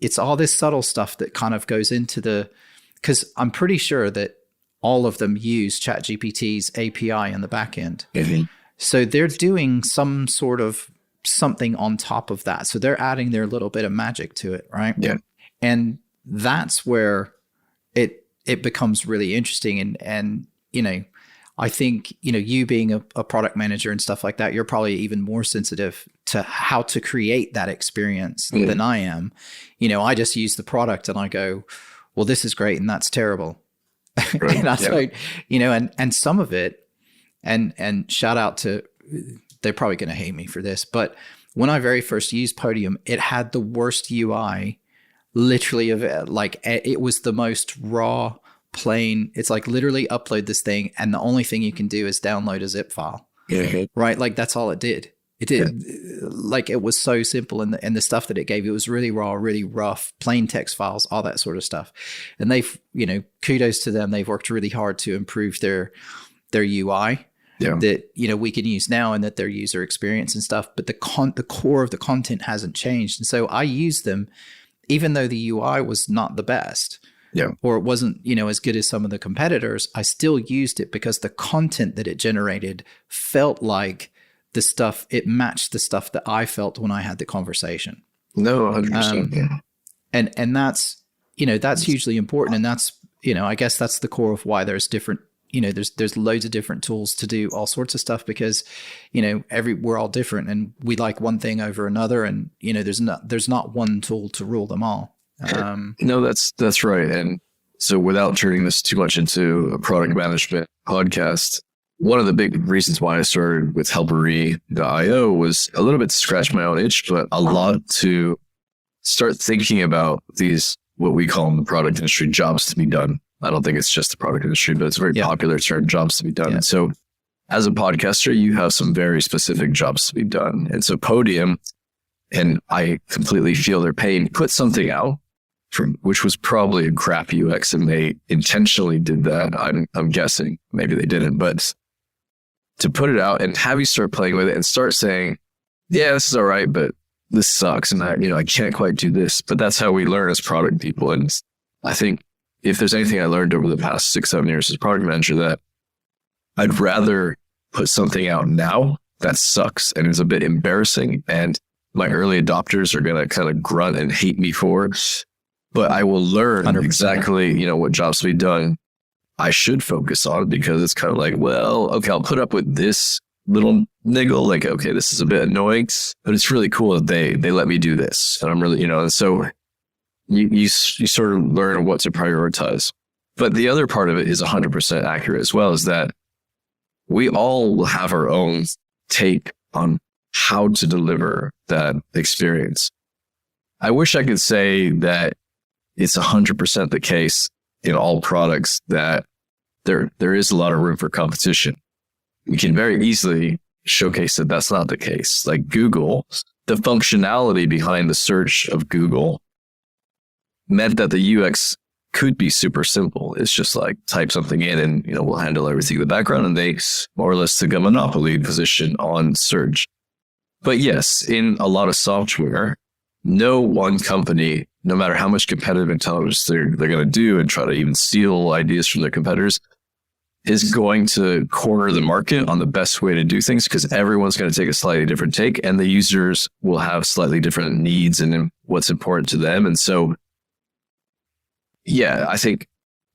Speaker 2: it's all this subtle stuff that kind of goes into because I'm pretty sure that all of them use ChatGPT's API in the back end.
Speaker 3: Mm-hmm.
Speaker 2: So they're doing some sort of something on top of that. So they're adding their little bit of magic to it, right?
Speaker 3: Yeah.
Speaker 2: And that's where it becomes really interesting. And I think, you being a product manager and stuff like that, you're probably even more sensitive to how to create that experience than I am. I just use the product and I go, well, this is great and that's terrible.
Speaker 3: Right.
Speaker 2: And that's like, and some of it, and shout out to, they're probably going to hate me for this, but when I very first used Podium, it had the worst UI literally of it. Like it was the most raw, plain. It's like literally upload this thing and the only thing you can do is download a zip file.
Speaker 3: Yeah.
Speaker 2: Right? Like that's all it did. It did. Like it was so simple, and the stuff that it gave, it was really raw, really rough, plain text files, all that sort of stuff. And they've, kudos to them. They've worked really hard to improve their UI that, we can use now, and that their user experience and stuff. But the core of the content hasn't changed. And so I use them, even though the UI was not the best.
Speaker 3: Yeah.
Speaker 2: Or it wasn't, as good as some of the competitors. I still used it because the content that it generated felt like it matched the stuff that I felt when I had the conversation.
Speaker 3: No, 100%.
Speaker 2: And that's, that's hugely important. And that's, I guess that's the core of why there's different, there's loads of different tools to do all sorts of stuff because, we're all different and we like one thing over another. And, there's not one tool to rule them all.
Speaker 3: No, that's right. And so without turning this too much into a product management podcast, one of the big reasons why I started with Helpery.io was a little bit to scratch my own itch, but a lot to start thinking about these, what we call in the product industry, jobs to be done. I don't think it's just the product industry, but it's a very popular term, jobs to be done. And so as a podcaster, you have some very specific jobs to be done. And so Podium, and I completely feel their pain, put something out which was probably a crap UX, and they intentionally did that. I'm guessing maybe they didn't, but to put it out and have you start playing with it and start saying, yeah, this is all right, but this sucks. And I can't quite do this, but that's how we learn as product people. And I think if there's anything I learned over the past 6-7 years as a product manager, that I'd rather put something out now that sucks and is a bit embarrassing, and my early adopters are going to kind of grunt and hate me for it, but I will learn
Speaker 2: 100%.
Speaker 3: exactly, what jobs to be done I should focus on, because it's kind of like, well, okay, I'll put up with this little niggle. Like, okay, this is a bit annoying, but it's really cool that they let me do this. And I'm really, and so you sort of learn what to prioritize. But the other part of it is 100% accurate as well, is that we all have our own take on how to deliver that experience. I wish I could say that it's 100% the case in all products that there is a lot of room for competition. We can very easily showcase that that's not the case. Like Google, the functionality behind the search of Google meant that the UX could be super simple. It's just like type something in and, we'll handle everything in the background, and they more or less took a monopoly position on search. But yes, in a lot of software, no one company, no matter how much competitive intelligence they're going to do and try to even steal ideas from their competitors, is going to corner the market on the best way to do things, because everyone's going to take a slightly different take, and the users will have slightly different needs and what's important to them. And so, yeah, I think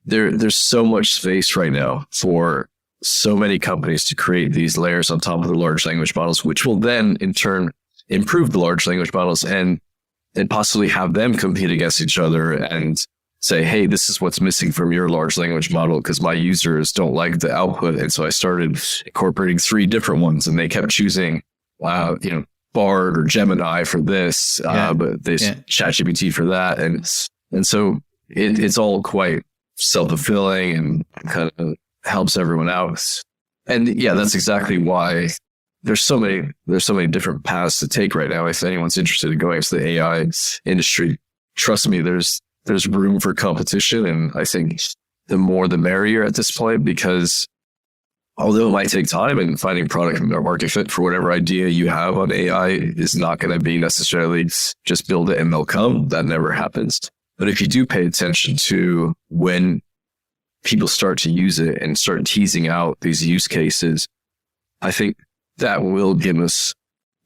Speaker 3: there's so much space right now for so many companies to create these layers on top of the large language models, which will then in turn improve the large language models and possibly have them compete against each other and say, hey, this is what's missing from your large language model because my users don't like the output. And so I started incorporating 3 different ones, and they kept choosing, Bard or Gemini for this, but there's ChatGPT for that. And so it's all quite self-fulfilling and kind of helps everyone out. And yeah, that's exactly why there's so many different paths to take right now. If anyone's interested in going into the AI industry, trust me, there's room for competition. And I think the more the merrier at this point, because although it might take time and finding product market fit for whatever idea you have on AI is not going to be necessarily just build it and they'll come. That never happens. But if you do pay attention to when people start to use it and start teasing out these use cases, I think that will give us,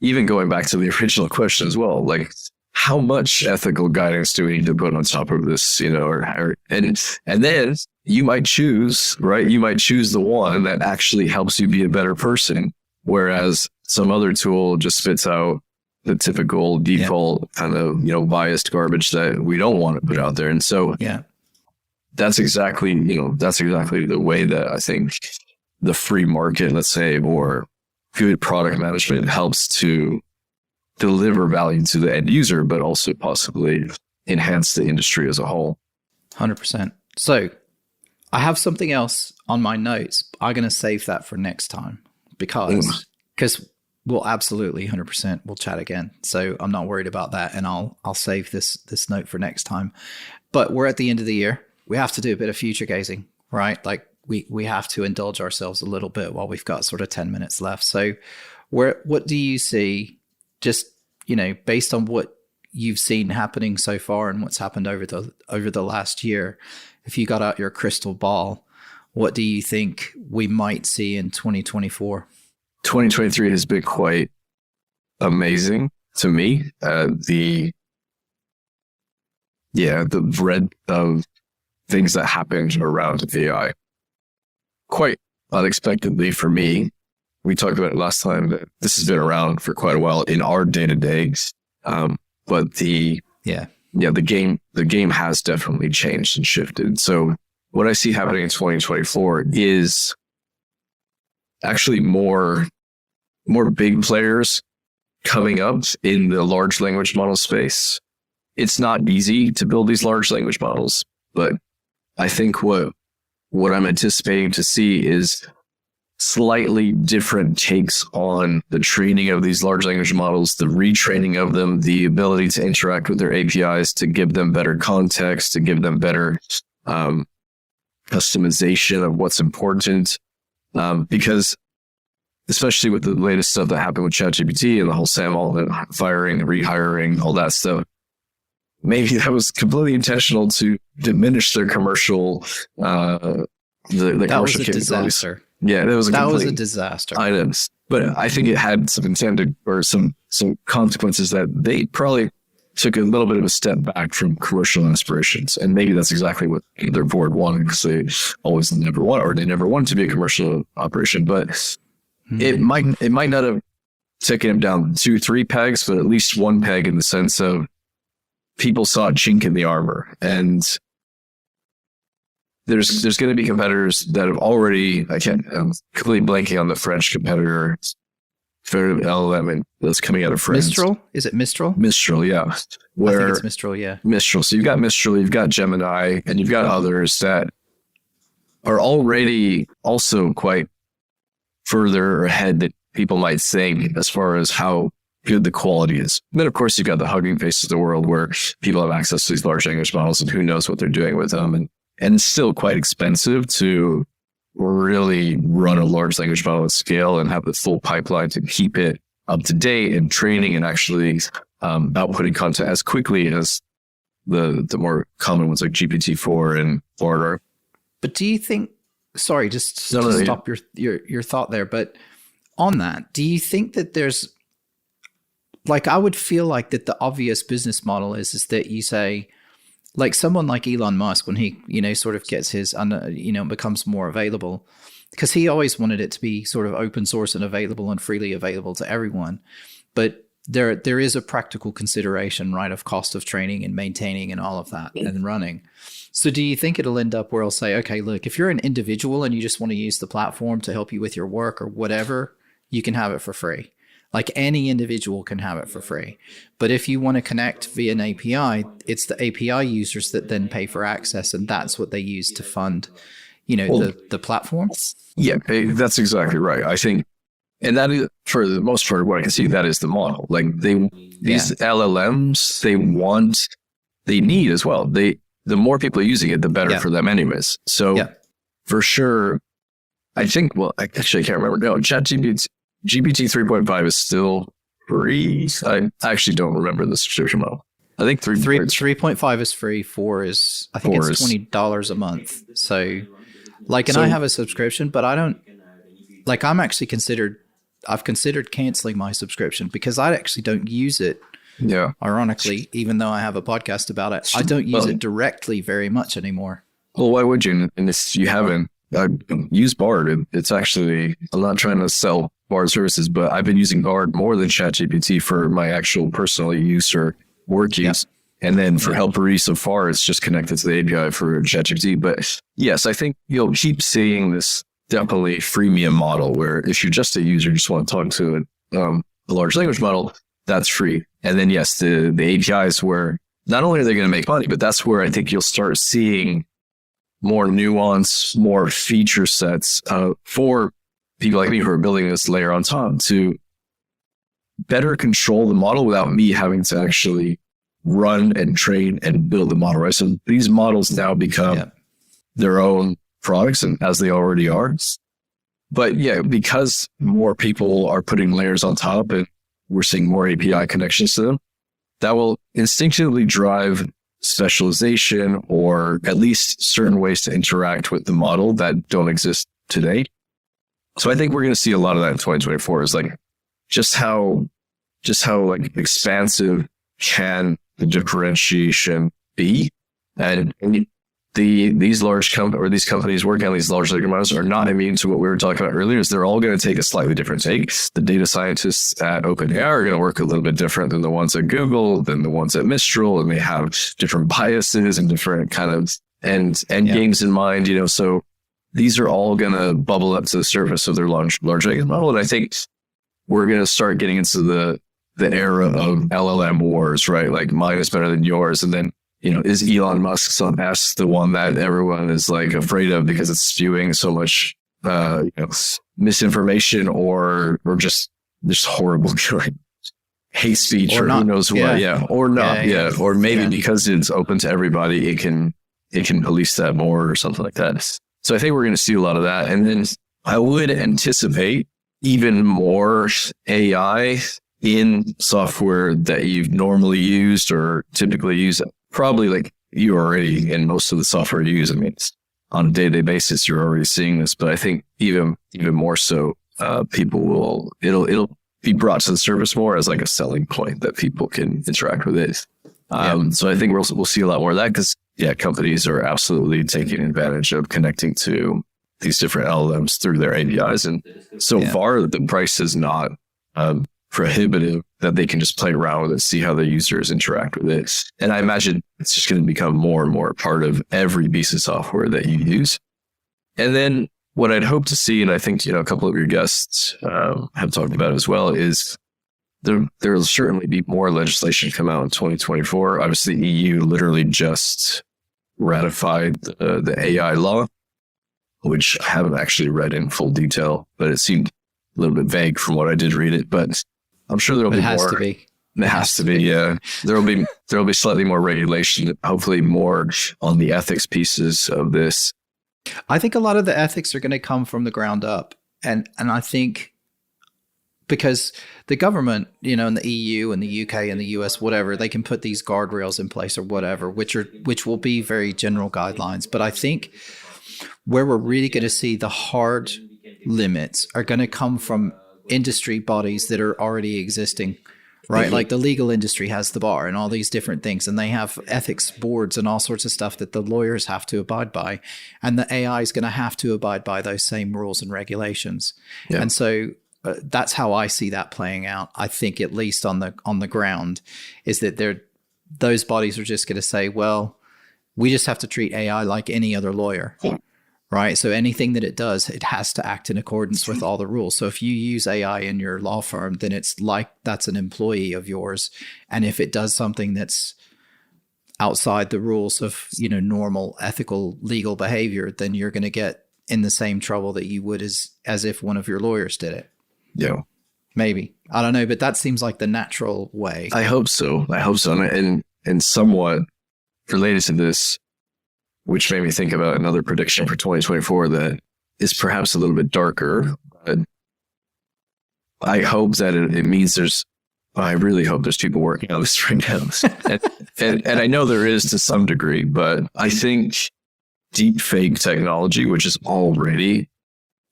Speaker 3: even going back to the original question as well, like how much ethical guidance do we need to put on top of this, you know, and then you might choose, right? You might choose the one that actually helps you be a better person, whereas some other tool just spits out the typical default kind of, you know, biased garbage that we don't want to put out there. And so that's exactly the way that I think the free market, let's say, or good product management helps to deliver value to the end user, but also possibly enhance the industry as a whole.
Speaker 2: 100%. So I have something else on my notes. I'm going to save that for next time because we'll absolutely 100% we'll chat again. So I'm not worried about that. And I'll save this note for next time. But we're at the end of the year. We have to do a bit of future gazing, right? Like we have to indulge ourselves a little bit while we've got sort of 10 minutes left. So what do you see, just, you know, based on what you've seen happening so far and what's happened over the last year, if you got out your crystal ball, what do you think we might see in 2024?
Speaker 3: 2023 has been quite amazing to me. The breadth of things that happened around AI, quite unexpectedly for me. We talked about it last time that this has been around for quite a while in our day-to-day. But the game has definitely changed and shifted. So what I see happening in 2024 is actually more big players coming up in the large language model space. It's not easy to build these large language models, but I think what I'm anticipating to see is slightly different takes on the training of these large language models, the retraining of them, the ability to interact with their APIs, to give them better context, to give them better customization of what's important. Because especially with the latest stuff that happened with ChatGPT and the whole SAM, all the firing, rehiring, all that stuff, maybe that was completely intentional to diminish their commercial, the commercial capabilities.
Speaker 2: Disaster.
Speaker 3: Yeah, that was
Speaker 2: a disaster.
Speaker 3: Items, but I think it had some intended or some consequences that they probably took a little bit of a step back from commercial aspirations, and maybe that's exactly what their board wanted, because they never wanted to be a commercial operation. But it might not have taken them down 2-3 pegs, but at least one peg in the sense of people saw a chink in the armor, and there's going to be competitors that have already, I'm completely blanking on the French competitor, LLM that's coming out of France.
Speaker 2: Mistral? Is it Mistral?
Speaker 3: Mistral, yeah.
Speaker 2: I think it's Mistral, yeah.
Speaker 3: Mistral. So you've got Mistral, you've got Gemini, and you've got others that are already also quite further ahead than people might think as far as how good the quality is. And then, of course, you've got the Hugging Faces of the world where people have access to these large language models and who knows what they're doing with them. And it's still quite expensive to really run a large language model at scale and have the full pipeline to keep it up to date and training and actually outputting content as quickly as the more common ones like GPT-4 and Florida.
Speaker 2: But do you think, sorry, just to stop your thought there, but on that, do you think that there's, like, I would feel like that the obvious business model is that you say, like someone like Elon Musk, when he, sort of gets his, becomes more available, because he always wanted it to be sort of open source and available and freely available to everyone. But there is a practical consideration, right, of cost of training and maintaining and all of that and running. So do you think it'll end up where I'll say, okay, look, if you're an individual and you just want to use the platform to help you with your work or whatever, you can have it for free. Like any individual can have it for free. But if you want to connect via an API, it's the API users that then pay for access, and that's what they use to fund, the platform.
Speaker 3: Yeah, that's exactly right. I think, and that is, for the most part, what I can see, that is the model. Like these LLMs, they need as well. The more people using it, the better for them anyways. So for sure, I think, well, I actually can't remember. No, GPT 3.5 is still free. I actually don't remember the subscription model. I think
Speaker 2: 3.5 is free. 4 is, I think it's $20 a month. So like, and I have a subscription, but I don't, like, I've considered canceling my subscription because I actually don't use it. Yeah. Ironically, even though I have a podcast about it, I don't use it directly very much anymore.
Speaker 3: Well, why would you? And if you haven't, use Bard. It's actually, I'm not trying to sell Bard services, but I've been using Bard more than ChatGPT for my actual personal use or work use. And then for Helpery, so far, it's just connected to the API for ChatGPT. But yes, I think you'll keep seeing this definitely freemium model where if you're just a user, just want to talk to a large language model, that's free. And then, yes, the APIs where not only are they going to make money, but that's where I think you'll start seeing more nuance, more feature sets for people like me who are building this layer on top to better control the model without me having to actually run and train and build the model, right? So these models now become their own products, and as they already are. But yeah, because more people are putting layers on top and we're seeing more API connections to them, that will instinctively drive specialization or at least certain ways to interact with the model that don't exist today. So I think we're going to see a lot of that in 2024 is like just how like expansive can the differentiation be? And these large these companies working on these large language models are not immune to what we were talking about earlier. Is they're all going to take a slightly different take. The data scientists at OpenAI are going to work a little bit different than the ones at Google, than the ones at Mistral, and they have different biases and different kind of end games in mind. So these are all going to bubble up to the surface of their large language model, and I think we're going to start getting into the era of LLM wars, right? Like mine is better than yours, and then. Is Elon Musk's on S the one that everyone is like afraid of because it's spewing so much, misinformation or just horrible hate speech or who knows what? Or not. Or maybe because it's open to everybody, it can police that more or something like that. So I think we're going to see a lot of that. And then I would anticipate even more AI in software that you've normally used or typically use. Probably like you already in most of the software you use. I mean, on a day-to-day basis, you're already seeing this, but I think even more so, people it'll be brought to the surface more as like a selling point that people can interact with it. So I think we'll see a lot more of that because companies are absolutely taking advantage of connecting to these different LLMs through their APIs. And so far the price is not, prohibitive that they can just play around with it, see how the users interact with it. And I imagine it's just going to become more and more a part of every piece of software that you use. And then what I'd hope to see, and I think, a couple of your guests have talked about as well, is there will certainly be more legislation come out in 2024. Obviously, the EU literally just ratified the AI law, which I haven't actually read in full detail, but it seemed a little bit vague from what I did read it. But I'm sure there'll be more. It has to be, yeah. There'll be slightly more regulation, hopefully more on the ethics pieces of this.
Speaker 2: I think a lot of the ethics are going to come from the ground up. And I think because the government, in the EU and the UK and the US, whatever, they can put these guardrails in place or whatever, which will be very general guidelines. But I think where we're really going to see the hard limits are going to come from industry bodies that are already existing, right? Like the legal industry has the bar and all these different things, and they have ethics boards and all sorts of stuff that the lawyers have to abide by, and the AI is going to have to abide by those same rules and regulations. And so that's how I see that playing out. I think at least on the ground is that those bodies are just going to say, well, we just have to treat AI like any other lawyer. right? So anything that it does, it has to act in accordance with all the rules. So if you use AI in your law firm, then it's like that's an employee of yours. And if it does something that's outside the rules of, normal ethical legal behavior, then you're going to get in the same trouble that you would as if one of your lawyers did it.
Speaker 3: Yeah.
Speaker 2: Maybe. I don't know, but that seems like the natural way.
Speaker 3: I hope so. And somewhat related to this, which made me think about another prediction for 2024 that is perhaps a little bit darker. But I hope that it means I really hope there's people working on this right now. and I know there is to some degree, but I think deep fake technology, which is already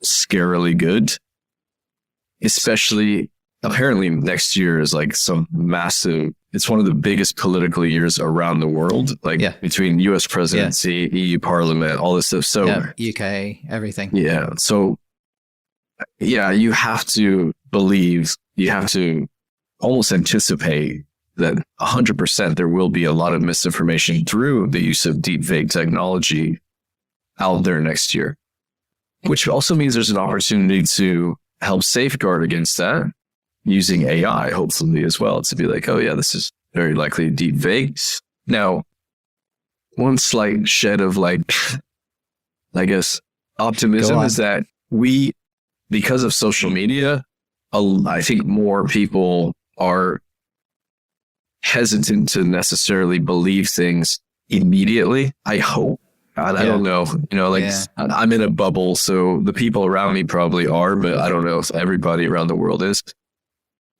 Speaker 3: scarily good, especially apparently next year is like some massive, it's one of the biggest political years around the world, between US presidency, EU parliament, all this stuff. So
Speaker 2: UK, everything.
Speaker 3: Yeah. So you have to believe, you have to almost anticipate that 100% there will be a lot of misinformation through the use of deepfake technology out there next year, which also means there's an opportunity to help safeguard against that using AI, hopefully as well, to be like, oh yeah, this is very likely deepfakes. Now, one slight shed of I guess, optimism is that because of social media, I think more people are hesitant to necessarily believe things immediately. I hope. I don't know. I'm in a bubble, so the people around me probably are, but I don't know if everybody around the world is.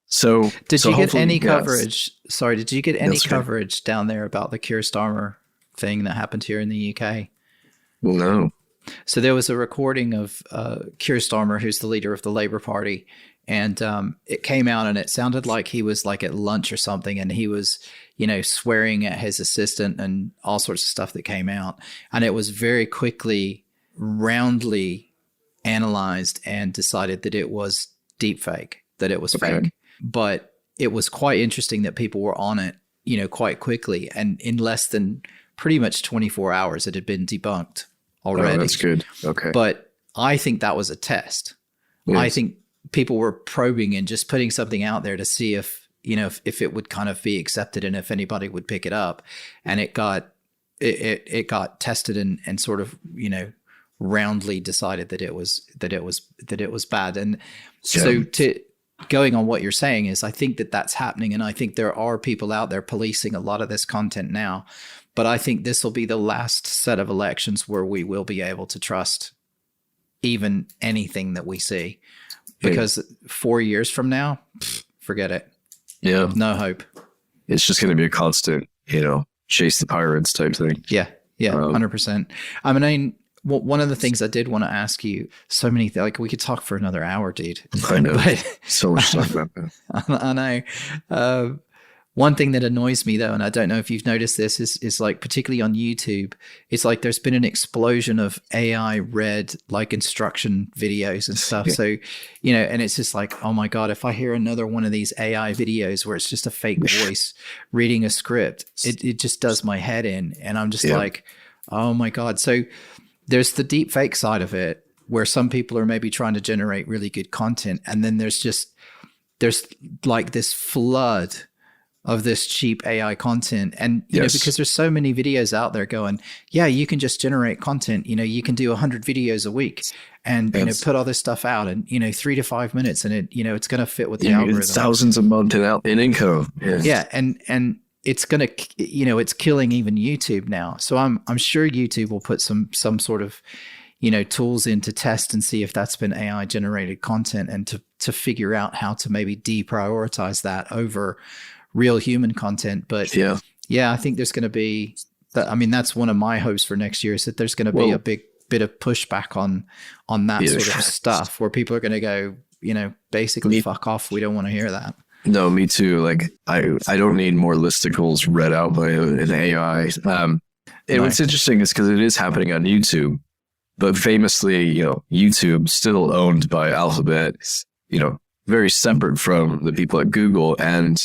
Speaker 3: So
Speaker 2: did you get any coverage? Sorry, did you get any coverage down there about the Keir Starmer thing that happened here in the UK?
Speaker 3: No.
Speaker 2: So there was a recording of Keir Starmer, who's the leader of the Labour Party, and it came out and it sounded like he was like at lunch or something, and he was, swearing at his assistant and all sorts of stuff that came out. And it was very quickly, roundly analyzed and decided that it was deepfake, that it was fake. But it was quite interesting that people were on it, quite quickly. And in less than pretty much 24 hours, it had been debunked already.
Speaker 3: Oh, that's good. Okay.
Speaker 2: But I think that was a test. Yes. I think people were probing and just putting something out there to see if it would kind of be accepted and if anybody would pick it up. And it got tested and sort of, roundly decided that it was bad. And so going on what you're saying is, I think that that's happening. And I think there are people out there policing a lot of this content now. But I think this will be the last set of elections where we will be able to trust even anything that we see. Because 4 years from now, forget it.
Speaker 3: Yeah.
Speaker 2: No hope.
Speaker 3: It's just going to be a constant, chase the pirates type thing.
Speaker 2: Yeah. 100%. I mean, one of the things I did want to ask you, so many things, we could talk for another hour, dude.
Speaker 3: I know. So much to talk about that.
Speaker 2: I know. One thing that annoys me though, and I don't know if you've noticed this, is like particularly on YouTube, it's like there's been an explosion of AI read like instruction videos and stuff. Yeah. So, and it's just like, oh my God, if I hear another one of these AI videos where it's just a fake voice reading a script, it just does my head in. And I'm just like, oh my God. So there's the deep fake side of it where some people are maybe trying to generate really good content. And then there's like this flood of this cheap AI content. And, because there's so many videos out there going, you can just generate content. You can do 100 videos a week and, put all this stuff out in, 3 to 5 minutes. And it, it's going to fit with the algorithm.
Speaker 3: It's thousands a month in income.
Speaker 2: Yeah. And it's going to, it's killing even YouTube now. So I'm sure YouTube will put some sort of, tools in to test and see if that's been AI generated content and to figure out how to maybe deprioritize that over real human content. But I think there's going to be that. I mean, that's one of my hopes for next year is that there's going to be a big bit of pushback on that sort of stuff where people are going to go, basically fuck off. We don't want to hear that.
Speaker 3: No, me too. Like I don't need more listicles read out by an AI. What's interesting is because it is happening on YouTube, but famously, YouTube still owned by Alphabet, very separate from the people at Google. And,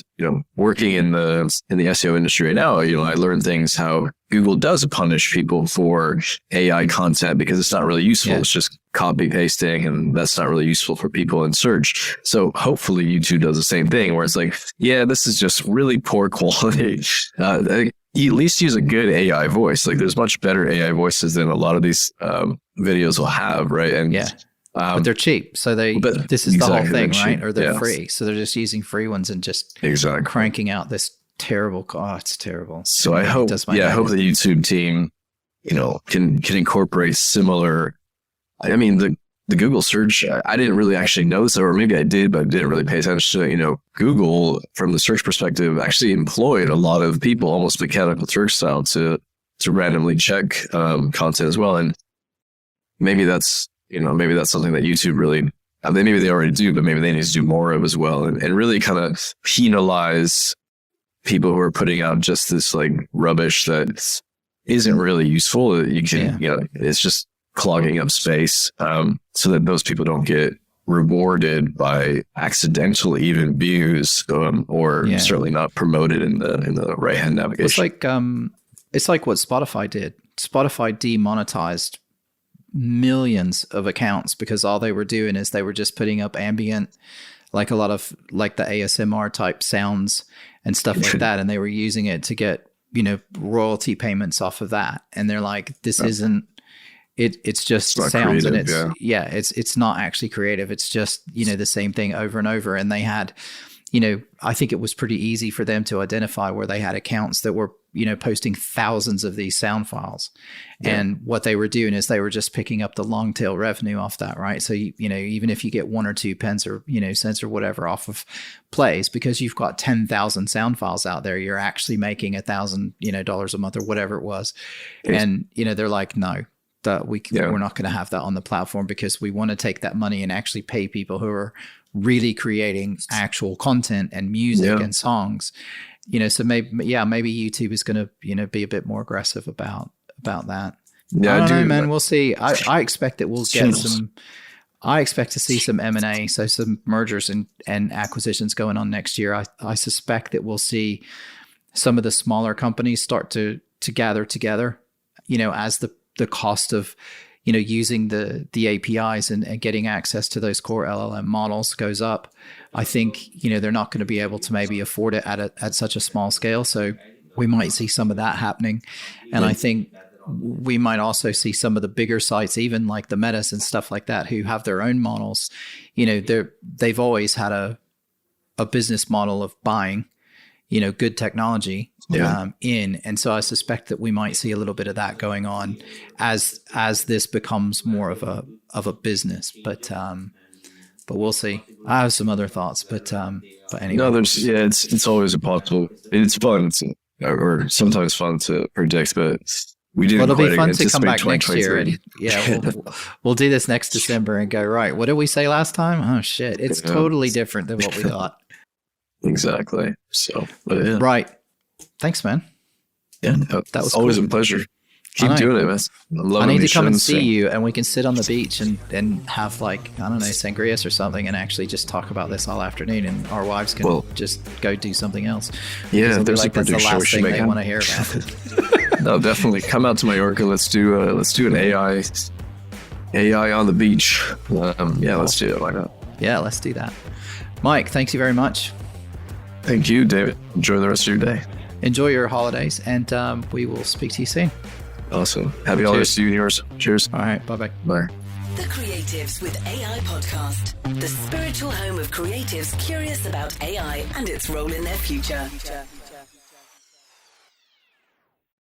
Speaker 3: working in the SEO industry right now, I learned things how Google does punish people for AI content because it's not really useful. Yeah. It's just copy pasting, and that's not really useful for people in search. So hopefully YouTube does the same thing where it's like, yeah, this is just really poor quality. You at least use a good AI voice. Like there's much better AI voices than a lot of these videos will have, right? And
Speaker 2: yeah. But they're cheap. So this is the whole thing, right? Or they're free. So they're just using free ones and just cranking out this terrible, it's terrible.
Speaker 3: So I hope the YouTube team, can incorporate similar, I mean, the Google search, I didn't really actually know this, or maybe I did, but I didn't really pay attention to it. Google, from the search perspective, actually employed a lot of people, almost mechanical Turk style, to randomly check content as well. And maybe that's something that YouTube really, maybe they already do, but maybe they need to do more of as well, and really kind of penalize people who are putting out just this like rubbish that isn't really useful. You can, it's just clogging up space, so that those people don't get rewarded by accidental even views, or certainly not promoted in the right hand navigation.
Speaker 2: It's like what Spotify did. Spotify demonetized millions of accounts because all they were doing is they were just putting up ambient, like a lot of like the ASMR type sounds and stuff like that, and they were using it to get royalty payments off of that. And they're like, this isn't it's just sounds, and it's not actually creative. It's just the same thing over and over. And they had I think it was pretty easy for them to identify where they had accounts that were posting thousands of these sound files. Yeah. And what they were doing is they were just picking up the long tail revenue off that, right? So, even if you get 1 or 2 pence or, cents or whatever off of plays, because you've got 10,000 sound files out there, you're actually making $1,000, dollars a month or whatever it was. And, they're like, no, that we're not going to have that on the platform, because we want to take that money and actually pay people who are really creating actual content and music and songs. So maybe YouTube is going to, be a bit more aggressive about that. Yeah, I don't know, man. We'll see. I expect that we'll get I expect to see some M&A, so some mergers and acquisitions going on next year. I suspect that we'll see some of the smaller companies start to gather together, as the cost of, using the APIs and getting access to those core LLM models goes up. I think, they're not going to be able to maybe afford it at such a small scale. So we might see some of that happening. And I think we might also see some of the bigger sites, even like the Metas and stuff like that, who have their own models. They've always had a business model of buying, good technology and so I suspect that we might see a little bit of that going on as this becomes more of a business. But we'll see. I have some other thoughts, but anyway. No,
Speaker 3: it's always possible. It's fun, or sometimes fun to predict, but we didn't.
Speaker 2: Well, it'll be fun to come back next year. And, we'll do this next December and go, right, what did we say last time? Oh shit, it's totally different than what we thought.
Speaker 3: Exactly. So,
Speaker 2: right. Thanks, man.
Speaker 3: Yeah, that was always a pleasure. Keep doing it, man.
Speaker 2: I need to come and see you, and we can sit on the beach and have sangrias or something, and actually just talk about this all afternoon, and our wives can just go do something else.
Speaker 3: Yeah, there's
Speaker 2: that's the last thing they want to hear about.
Speaker 3: No, definitely come out to Mallorca. Let's do an AI on the beach. Let's do it. Why not?
Speaker 2: Yeah, let's do that. Mike, thank you very much.
Speaker 3: Thank you, David. Enjoy the rest of your day.
Speaker 2: Enjoy your holidays, and we will speak to you soon.
Speaker 3: Awesome. Happy holidays to you and yours. Cheers.
Speaker 2: All right. Bye-bye.
Speaker 3: Bye.
Speaker 1: The Creatives with AI podcast, the spiritual home of creatives curious about AI and its role in their future.